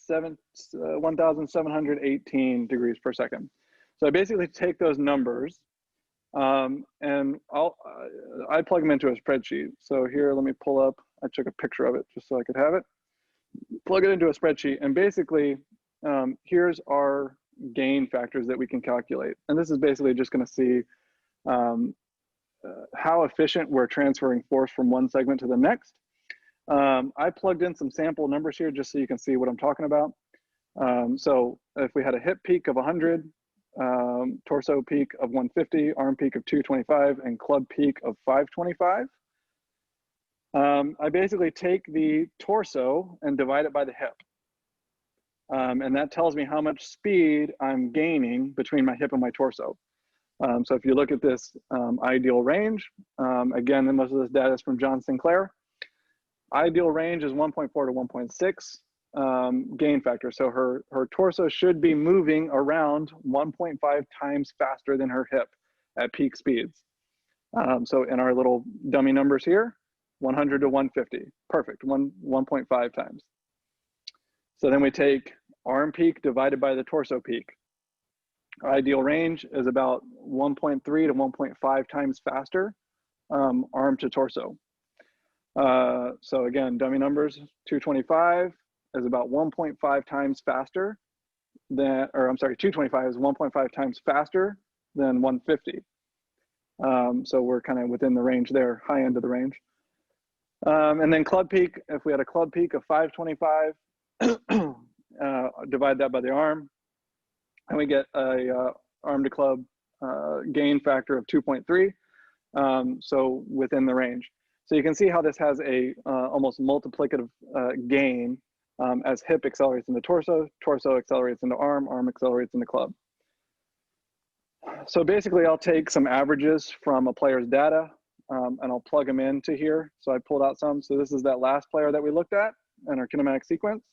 1,718 degrees per second. So I basically take those numbers, and I plug them into a spreadsheet. So here, let me pull up, I took a picture of it just so I could have it. Plug it into a spreadsheet, and basically, here's our gain factors that we can calculate. And this is basically just going to see how efficient we're transferring force from one segment to the next. I plugged in some sample numbers here just so you can see what I'm talking about. So if we had a hip peak of 100, torso peak of 150, arm peak of 225, and club peak of 525, I basically take the torso and divide it by the hip. And that tells me how much speed I'm gaining between my hip and my torso. So if you look at this ideal range, again, most of this data is from John Sinclair. Ideal range is 1.4 to 1.6 gain factor. So her torso should be moving around 1.5 times faster than her hip at peak speeds. So in our little dummy numbers here, 100 to 150, perfect, 1.5 times. So then we take arm peak divided by the torso peak. Our ideal range is about 1.3 to 1.5 times faster, arm to torso. So again, dummy numbers, 225 is about 1.5 times faster than, or I'm sorry, 225 is 1.5 times faster than 150. So we're kind of within the range there, high end of the range. And then club peak, if we had a club peak of 525, divide that by the arm, and we get a arm to club gain factor of 2.3, so within the range. So you can see how this has a almost multiplicative gain as hip accelerates into torso, torso accelerates into arm, arm accelerates into club. So basically I'll take some averages from a player's data, and I'll plug them into here. So I pulled out some. So this is that last player that we looked at in our kinematic sequence.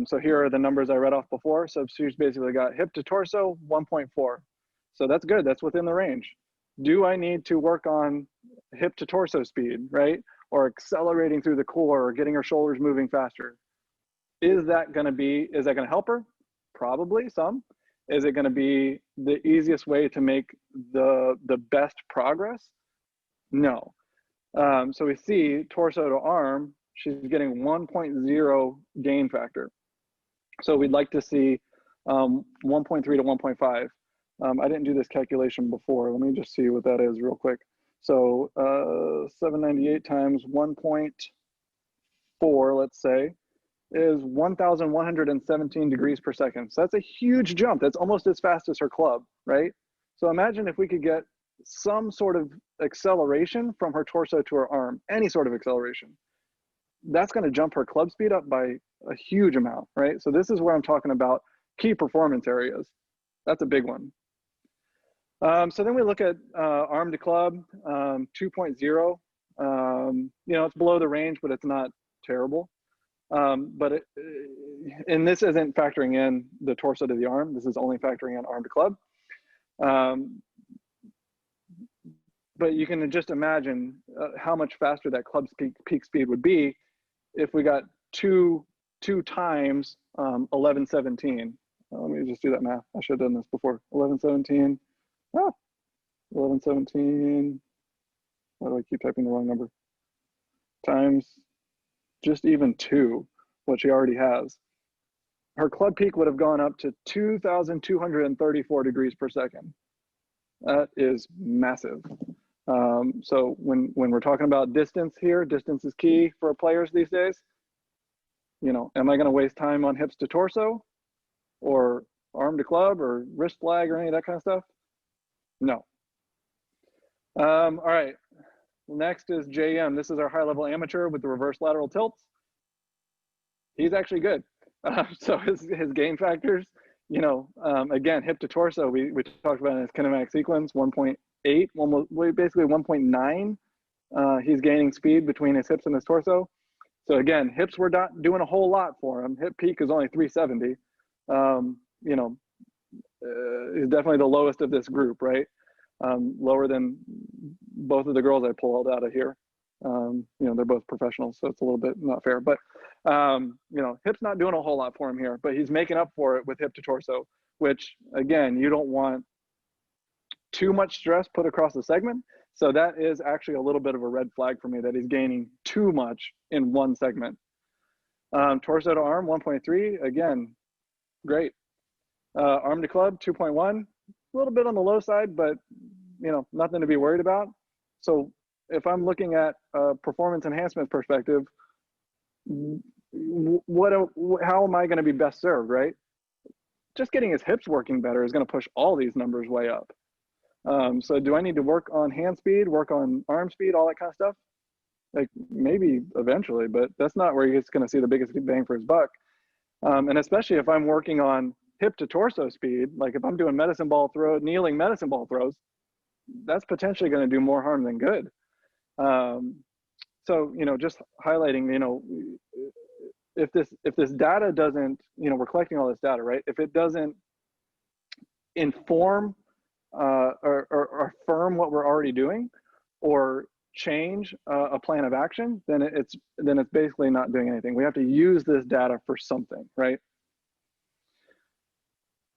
So here are the numbers I read off before. So she's basically got hip to torso 1.4. So that's good, that's within the range. Do I need to work on hip to torso speed, right? Or accelerating through the core, or getting her shoulders moving faster? Is that gonna help her? Probably some. Is it gonna be the easiest way to make the best progress? No. So we see torso to arm, she's getting 1.0 gain factor. So we'd like to see 1.3 to 1.5. I didn't do this calculation before. Let me just see what that is real quick. So 798 times 1.4, let's say, is 1,117 degrees per second. So that's a huge jump. That's almost as fast as her club, right? So imagine if we could get some sort of acceleration from her torso to her arm, any sort of acceleration. That's going to jump her club speed up by a huge amount, right? So this is where I'm talking about key performance areas. That's a big one. So then we look at arm to club 2.0. You know, it's below the range, but it's not terrible. But and this isn't factoring in the torso to the arm. This is only factoring in arm to club. But you can just imagine how much faster that club peak speed would be if we got two times 1117. Let me just do that math. I should have done this before. 1117. Oh, 1117. Why do I keep typing the wrong number? Times just even 2, what she already has. Her club peak would have gone up to 2,234 degrees per second. That is massive. So when we're talking about distance here, distance is key for players these days. You know, am I going to waste time on hips to torso or arm to club or wrist flag or any of that kind of stuff? No. All right. Next is JM. This is our high-level amateur with the reverse lateral tilts. He's actually good. So his gain factors, you know, again, hip to torso, we talked about in his kinematic sequence, 1.8, basically 1.9. He's gaining speed between his hips and his torso. So again, hips were not doing a whole lot for him. Hip peak is only 370. You know, he's definitely the lowest of this group, right? Lower than both of the girls I pulled out of here. You know, they're both professionals, so it's a little bit not fair. But, you know, hip's not doing a whole lot for him here, but he's making up for it with hip to torso, which, again, you don't want too much stress put across the segment. So that is actually a little bit of a red flag for me that he's gaining too much in one segment. Torso to arm, 1.3, again, great. Arm to club, 2.1, a little bit on the low side, but, you know, nothing to be worried about. So if I'm looking at a performance enhancement perspective, how am I going to be best served, right? Just getting his hips working better is going to push all these numbers way up. So do I need to work on hand speed, work on arm speed, all that kind of stuff? Like maybe eventually, but that's not where he's going to see the biggest bang for his buck. And especially if I'm working on hip to torso speed, like if I'm doing medicine ball throw, kneeling medicine ball throws, that's potentially going to do more harm than good. So, you know, just highlighting, you know, if this data doesn't, you know, we're collecting all this data, right? If it doesn't inform or affirm what we're already doing or change a plan of action, then it's basically not doing anything. We have to use this data for something, right?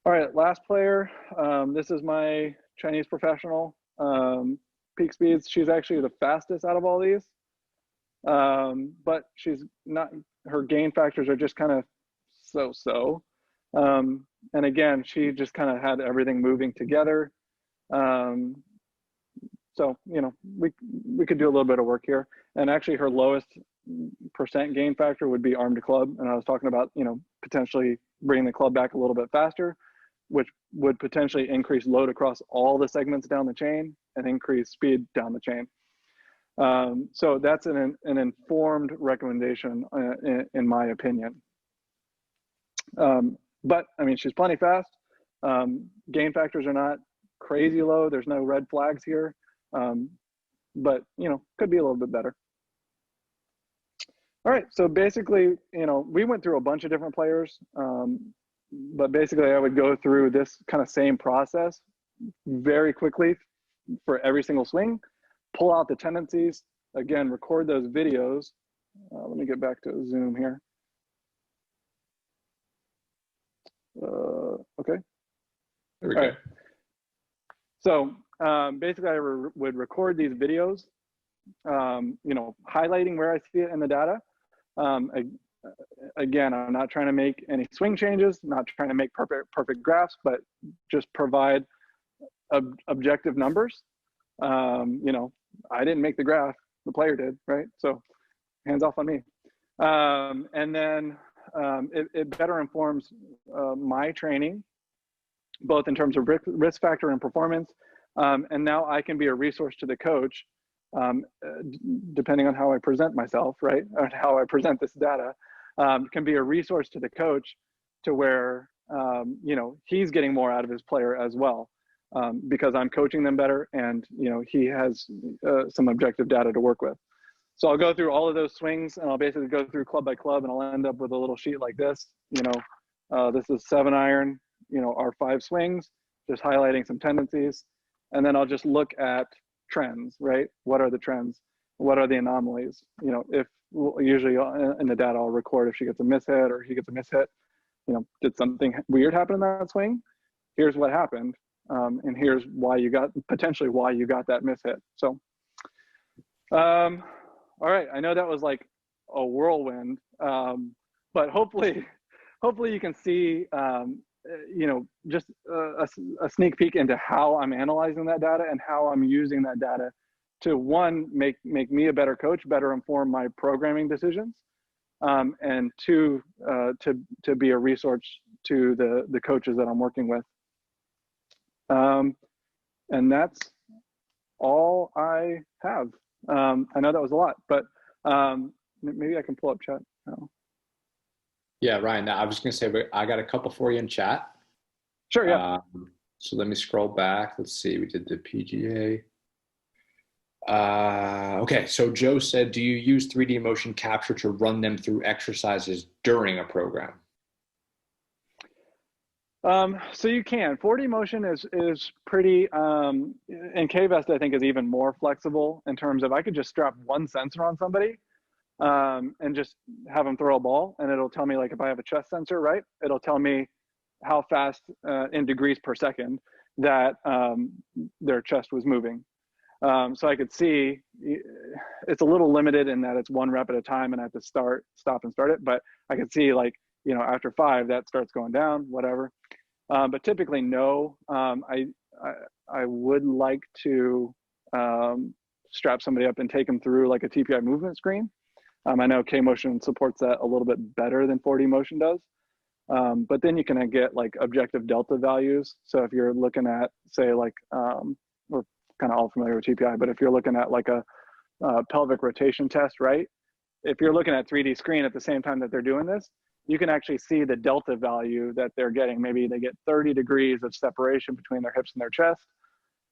All right, last player. This is my Chinese professional. Peak speeds, she's actually the fastest out of all these. But she's not, her gain factors are just kind of so. And again, she just kind of had everything moving together. So, you know, we could do a little bit of work here. And actually her lowest percent gain factor would be arm to club. And I was talking about, you know, potentially bringing the club back a little bit faster, which would potentially increase load across all the segments down the chain and increase speed down the chain. So that's an informed recommendation in my opinion. But I mean, she's plenty fast. Gain factors are not crazy low. There's no red flags here. But you know, could be a little bit better. All right, so basically, you know, we went through a bunch of different players, but basically I would go through this kind of same process very quickly for every single swing, pull out the tendencies, again, record those videos. Let me get back to Zoom here. Okay. There we go. Right. So basically I would record these videos, you know, highlighting where I see it in the data. Again, I'm not trying to make any swing changes, not trying to make perfect graphs, but just provide objective numbers. You know, I didn't make the graph, the player did, right? So hands off on me. And then it better informs my training, both in terms of risk factor and performance. And now I can be a resource to the coach, depending on how I present myself, right? Or how I present this data, can be a resource to the coach to where, you know, he's getting more out of his player as well, because I'm coaching them better and, you know, he has some objective data to work with. So I'll go through all of those swings, and I'll basically go through club by club, and I'll end up with a little sheet like this. This is 7-iron, our 5 swings, just highlighting some tendencies. And then I'll just look at trends, right? What are the trends? What are the anomalies? If usually in the data, I'll record if she gets a mishit or he gets a mishit. Did something weird happen in that swing? Here's what happened. And here's potentially why you got that mishit. So, all right, I know that was like a whirlwind, but hopefully you can see, just a sneak peek into how I'm analyzing that data and how I'm using that data to, one, make me a better coach, better inform my programming decisions, and two, to be a resource to the coaches that I'm working with. And that's all I have. I know that was a lot, but maybe I can pull up chat now. Yeah, Ryan, I was going to say, but I got a couple for you in chat. Sure, yeah. So let me scroll back. Let's see. We did the PGA. Okay, so Joe said, do you use 3D motion capture to run them through exercises during a program? So you can. 4D motion is pretty, and KVest I think is even more flexible in terms of I could just strap one sensor on somebody and just have them throw a ball, and it'll tell me, like, if I have a chest sensor, right, it'll tell me how fast in degrees per second that their chest was moving. So I could see it's a little limited in that it's 1 rep at a time and I have to stop and start it, but I could see, like, after 5 that starts going down, whatever. But typically, no. I would like to strap somebody up and take them through like a TPI movement screen. I know K-Motion supports that a little bit better than 4D Motion does. But then you can get like objective delta values. So if you're looking at, say, like, we're kind of all familiar with TPI, but if you're looking at like a pelvic rotation test, right? If you're looking at 3D screen at the same time that they're doing this, you can actually see the delta value that they're getting. Maybe they get 30 degrees of separation between their hips and their chest.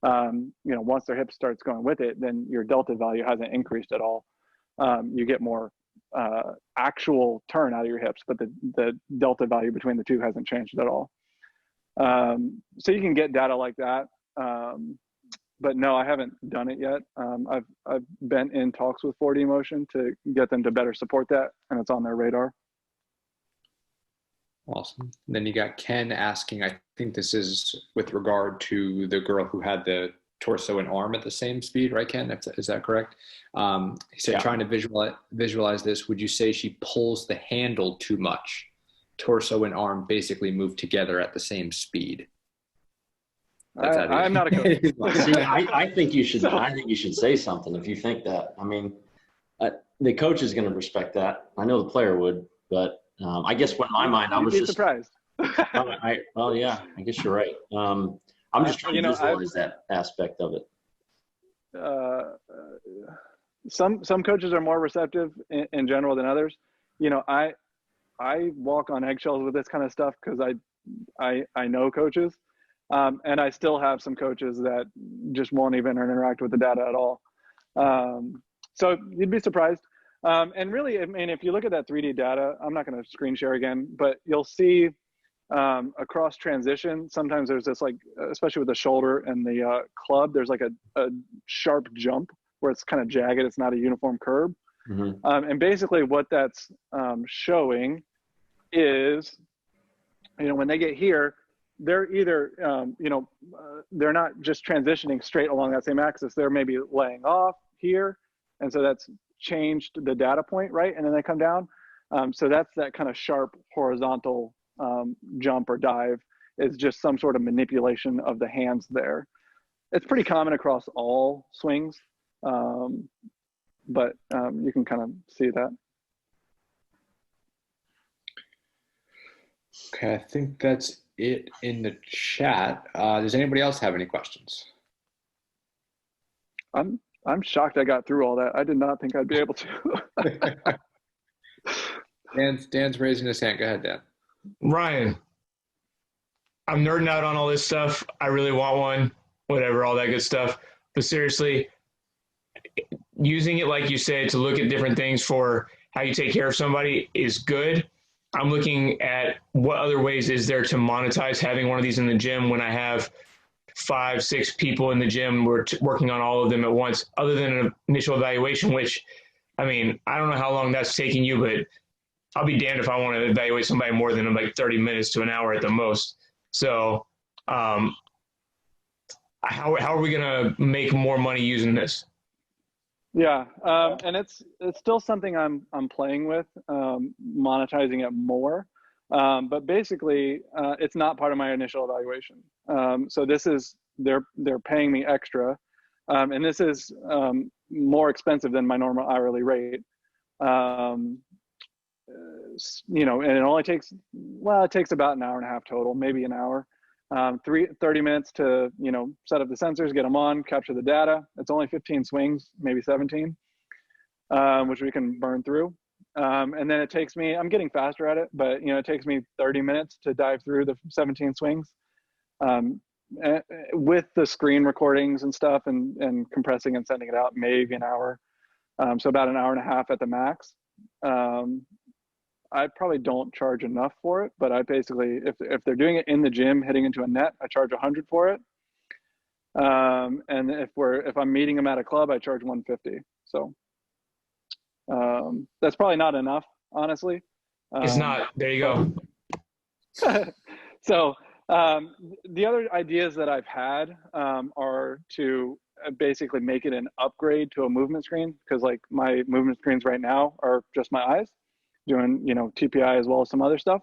Once their hip starts going with it, then your delta value hasn't increased at all. You get more actual turn out of your hips, but the delta value between the two hasn't changed at all. So you can get data like that. But no, I haven't done it yet. I've been in talks with 4D Motion to get them to better support that, and it's on their radar. Awesome. And then you got Ken asking, I think this is with regard to the girl who had the torso and arm at the same speed, right, Ken? Is that correct? He said, trying to visualize this, would you say she pulls the handle too much? Torso and arm basically move together at the same speed. I'm not a coach. See, I think you should. I think you should say something if you think that. I mean, the coach is going to respect that. I know the player would, but I guess in my mind, I was just surprised. Well, yeah, I guess you're right. I'm just trying to visualize that aspect of it. Some coaches are more receptive in general than others. I walk on eggshells with this kind of stuff because I know coaches. And I still have some coaches that just won't even interact with the data at all. So you'd be surprised. And really, I mean, if you look at that 3D data, I'm not going to screen share again, but you'll see across transition, sometimes there's this, like, especially with the shoulder and the club, there's like a sharp jump where it's kind of jagged. It's not a uniform curve. Mm-hmm. And basically what that's showing is, when they get here, they're either, they're not just transitioning straight along that same axis. They're maybe laying off here. And so that's changed the data point, right? And then they come down. So that's that kind of sharp horizontal jump or dive is just some sort of manipulation of the hands there. It's pretty common across all swings, but you can kind of see that. Okay, I think that's it in the chat. Does anybody else have any questions? I'm shocked I got through all that. I did not think I'd be able to. Dan's raising his hand. Go ahead, Dan. Ryan, I'm nerding out on all this stuff. I really want one, whatever, all that good stuff. But seriously, using it, like you said, to look at different things for how you take care of somebody is good. I'm looking at what other ways is there to monetize having one of these in the gym when I have 5, 6 people in the gym. We're working on all of them at once, other than an initial evaluation, which, I mean, I don't know how long that's taking you, but I'll be damned if I want to evaluate somebody more than like 30 minutes to an hour at the most. So how are we going to make more money using this? Yeah, and it's still something I'm playing with, monetizing it more. But basically, it's not part of my initial evaluation. So this is they're paying me extra, and this is more expensive than my normal hourly rate. And it only takes it takes about an hour and a half total, maybe an hour. 30 minutes to set up the sensors, get them on, capture the data. It's only 15 swings, maybe 17, which we can burn through. And then it takes me, I'm getting faster at it, but it takes me 30 minutes to dive through the 17 swings, with the screen recordings and stuff, and compressing and sending it out, maybe an hour. So about an hour and a half at the max. I probably don't charge enough for it, but I basically, if they're doing it in the gym, hitting into a net, I charge 100 for it. And if I'm meeting them at a club, I charge 150. So that's probably not enough, honestly. It's not. There you go. So the other ideas that I've had are to basically make it an upgrade to a movement screen, because like my movement screens right now are just my eyes doing TPI as well as some other stuff.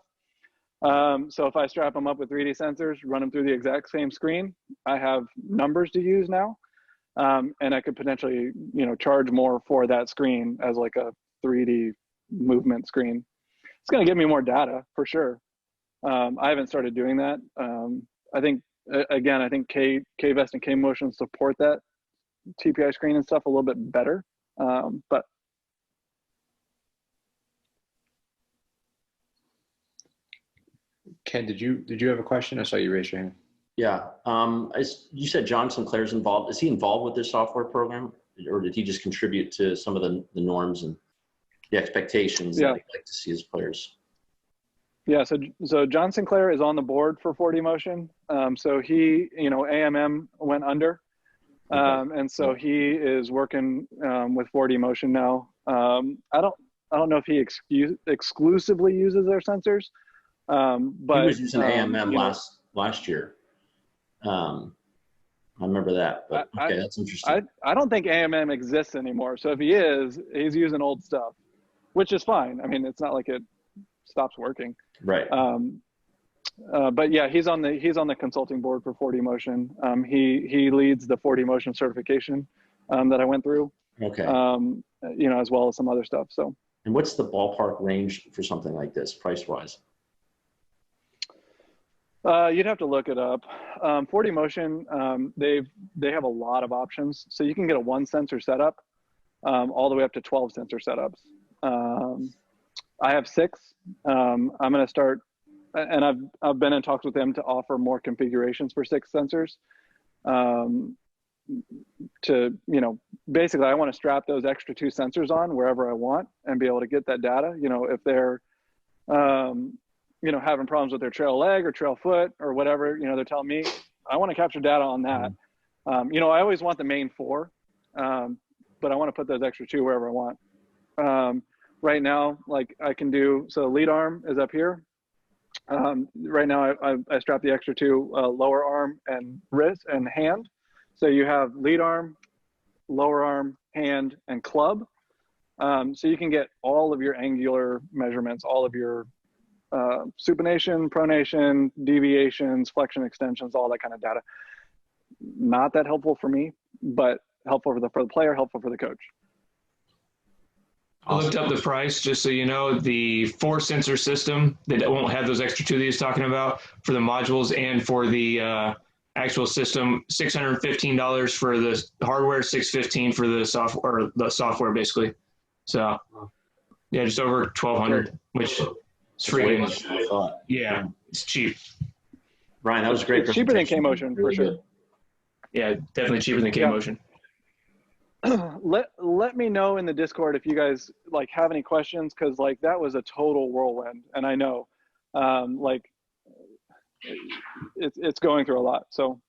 So if I strap them up with 3D sensors, run them through the exact same screen, I have numbers to use now, and I could potentially charge more for that screen as like a 3D movement screen. It's going to give me more data for sure. I haven't started doing that. I think K-Vest and K-Motion support that TPI screen and stuff a little bit better, but Ken, did you have a question? I saw you raise your hand. Yeah. You said John Sinclair's involved. Is he involved with this software program, or did he just contribute to some of the norms and the expectations that he'd like to see as players? Yeah. So John Sinclair is on the board for 4D Motion. So he, AMM went under. And so he is working with 4D Motion now. I don't know if he exclusively uses their sensors. But he was using AMM last year. I remember that, but okay, that's interesting. I don't think AMM exists anymore. So if he is, he's using old stuff, which is fine. I mean, it's not like it stops working. Right. But yeah, he's on the consulting board for 4D Motion. He leads the 4D Motion certification that I went through. Okay. As well as some other stuff. So. And what's the ballpark range for something like this, price-wise? You'd have to look it up. 4D Motion, they have a lot of options. So you can get a 1 sensor setup, all the way up to 12 sensor setups. I have 6. I'm going to start, and I've been in talks with them to offer more configurations for 6 sensors. Basically I want to strap those extra 2 sensors on wherever I want and be able to get that data. If they're, having problems with their trail leg or trail foot or whatever, they're telling me, I want to capture data on that. I always want the main 4, but I want to put those extra 2 wherever I want. Right now, like I can do, so lead arm is up here. Right now I strap the extra 2 lower arm and wrist and hand. So you have lead arm, lower arm, hand, and club. So you can get all of your angular measurements, all of your supination, pronation, deviations, flexion extensions, all that kind of data. Not that helpful for me, but helpful for the player, helpful for the coach. I looked up the price, just so you know, the 4 sensor system that won't have those extra 2 that he's talking about for the modules and for the actual system, $615 for the hardware, $615 for the software basically. So yeah, just over $1,200, which is freaking, yeah, it's cheap. Ryan, that was great. It's cheaper than K-Motion for sure. Yeah, definitely cheaper than K-Motion. let me know in the Discord if you guys like have any questions, because like that was a total whirlwind, and I know like it's going through a lot. So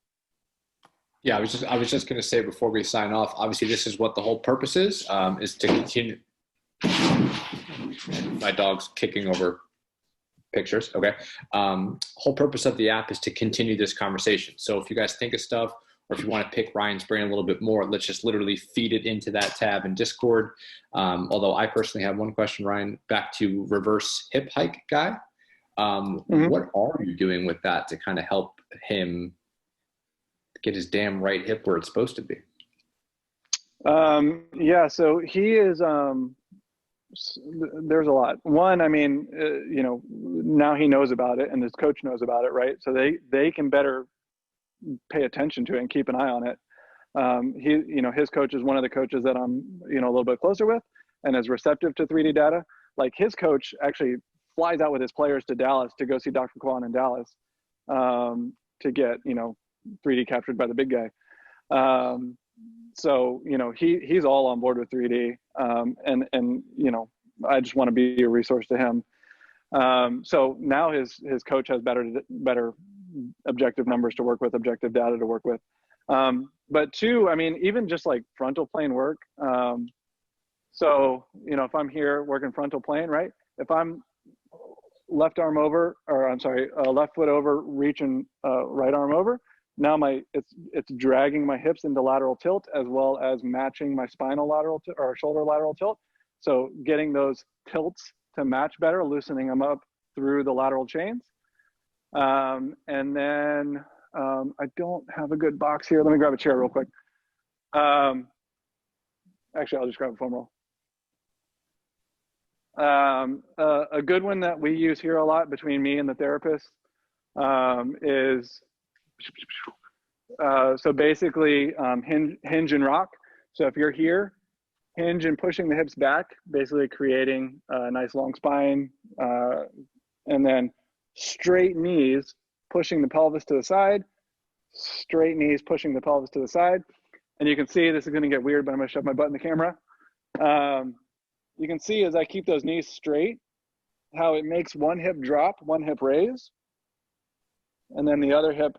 yeah, I was just going to say before we sign off, obviously this is what the whole purpose is to continue. My dog's kicking over pictures. Okay. Whole purpose of the app is to continue this conversation. So if you guys think of stuff, or if you want to pick Ryan's brain a little bit more, let's just literally feed it into that tab in Discord. Although I personally have one question, Ryan, back to reverse hip hike guy. What are you doing with that to kind of help him get his damn right hip where it's supposed to be? Yeah, so he is, there's a lot. One, I mean, you know, now he knows about it and his coach knows about it, right? So they can better pay attention to it and keep an eye on it. You know, his coach is one of the coaches that I'm, you know, a little bit closer with and is receptive to 3D data. Like his coach actually flies out with his players to Dallas to go see Dr. Kwan in Dallas to get, you know, 3D captured by the big guy. So, you know, he's all on board with 3D. And, you know, I just want to be a resource to him. So now his coach has better objective numbers to work with, objective data to work with. But two, I mean, even just like frontal plane work. So, you know, if I'm here working frontal plane, right? If I'm left arm over, or I'm sorry, left foot over, reaching right arm over, now it's dragging my hips into lateral tilt as well as matching my spinal lateral or shoulder lateral tilt. So getting those tilts to match better, loosening them up through the lateral chains. And then I don't have a good box here. Let me grab a chair real quick. Actually, I'll just grab a foam roll. A good one that we use here a lot between me and the therapist is so basically hinge and rock. So if you're here, hinge and pushing the hips back, basically creating a nice long spine, and then straight knees pushing the pelvis to the side, straight knees pushing the pelvis to the side. And you can see, this is going to get weird, but I'm going to shove my butt in the camera. You can see as I keep those knees straight, how it makes one hip drop, one hip raise, and then the other hip,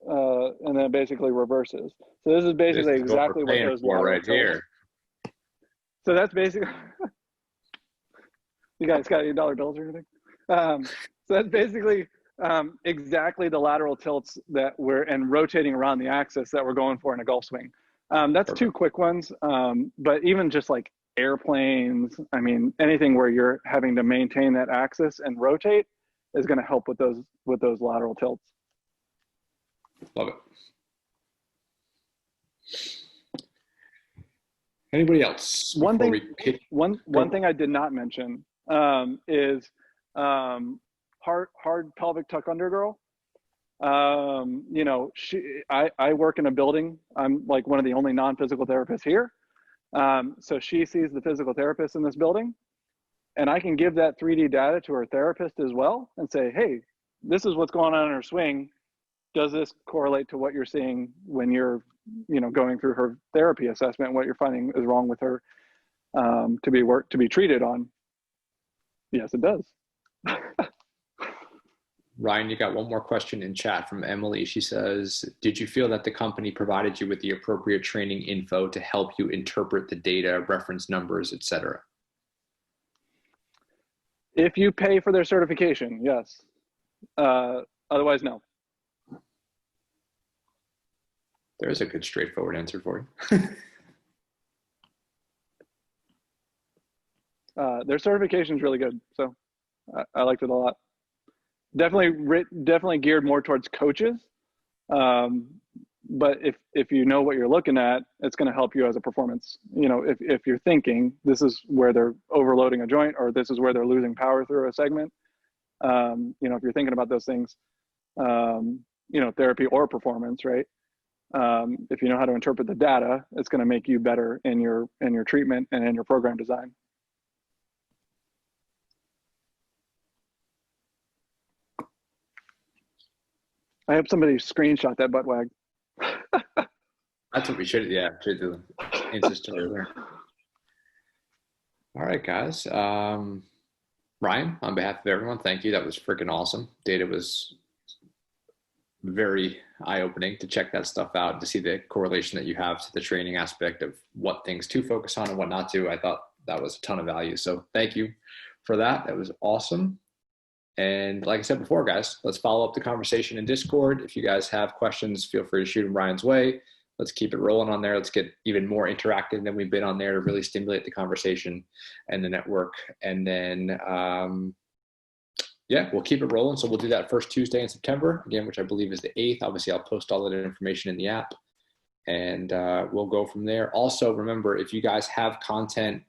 and then it basically reverses. So this is basically exactly what those right here. So that's basically, you guys got any dollar bills or anything? So that's basically exactly the lateral tilts that and rotating around the axis that we're going for in a golf swing. That's Perfect. 2 quick ones, but even just like airplanes, I mean, anything where you're having to maintain that axis and rotate is going to help with those lateral tilts. Love it. Anybody else? One thing I did not mention is hard pelvic tuck under girl. You know, I work in a building. I'm like one of the only non-physical therapists here. So she sees the physical therapist in this building, and I can give that 3D data to her therapist as well and say, hey, this is what's going on in her swing. Does this correlate to what you're seeing when you're, you know, going through her therapy assessment, what you're finding is wrong with her to be treated on? Yes, it does. Ryan, you got one more question in chat from Emily. She says, did you feel that the company provided you with the appropriate training info to help you interpret the data, reference numbers, etc.? If you pay for their certification, yes. Otherwise, no. There's a good straightforward answer for you. Their certification is really good, so I liked it a lot. Definitely geared more towards coaches, but if you know what you're looking at, it's going to help you as a performance. You know, if you're thinking this is where they're overloading a joint, or this is where they're losing power through a segment, you know, if you're thinking about those things, you know, therapy or performance, right? If you know how to interpret the data, it's going to make you better in your treatment and in your program design. I hope somebody screenshot that butt wag. That's what we should, yeah, should do. Insta-story there. All right, guys. Ryan, on behalf of everyone, thank you. That was freaking awesome. Data was very eye-opening to check that stuff out, to see the correlation that you have to the training aspect of what things to focus on and what not to. I thought that was a ton of value. So thank you for that. That was awesome. And like I said before, guys, let's follow up the conversation in Discord. If you guys have questions, feel free to shoot them Ryan's way. Let's keep it rolling on there. Let's get even more interactive than we've been on there to really stimulate the conversation and the network. And then, yeah, we'll keep it rolling. So we'll do that first Tuesday in September, again, which I believe is the 8th. Obviously, I'll post all that information in the app, and we'll go from there. Also, remember, if you guys have content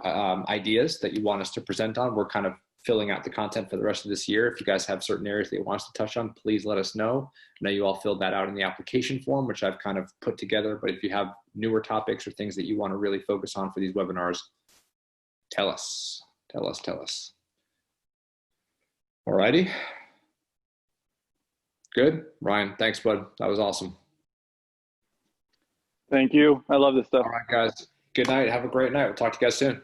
ideas that you want us to present on, we're kind of filling out the content for the rest of this year. If you guys have certain areas that you want us to touch on, please let us know. I know you all filled that out in the application form, which I've kind of put together. But if you have newer topics or things that you want to really focus on for these webinars, tell us. Alrighty. Good. Ryan, thanks, bud. That was awesome. Thank you. I love this stuff. All right, guys. Good night. Have a great night. We'll talk to you guys soon.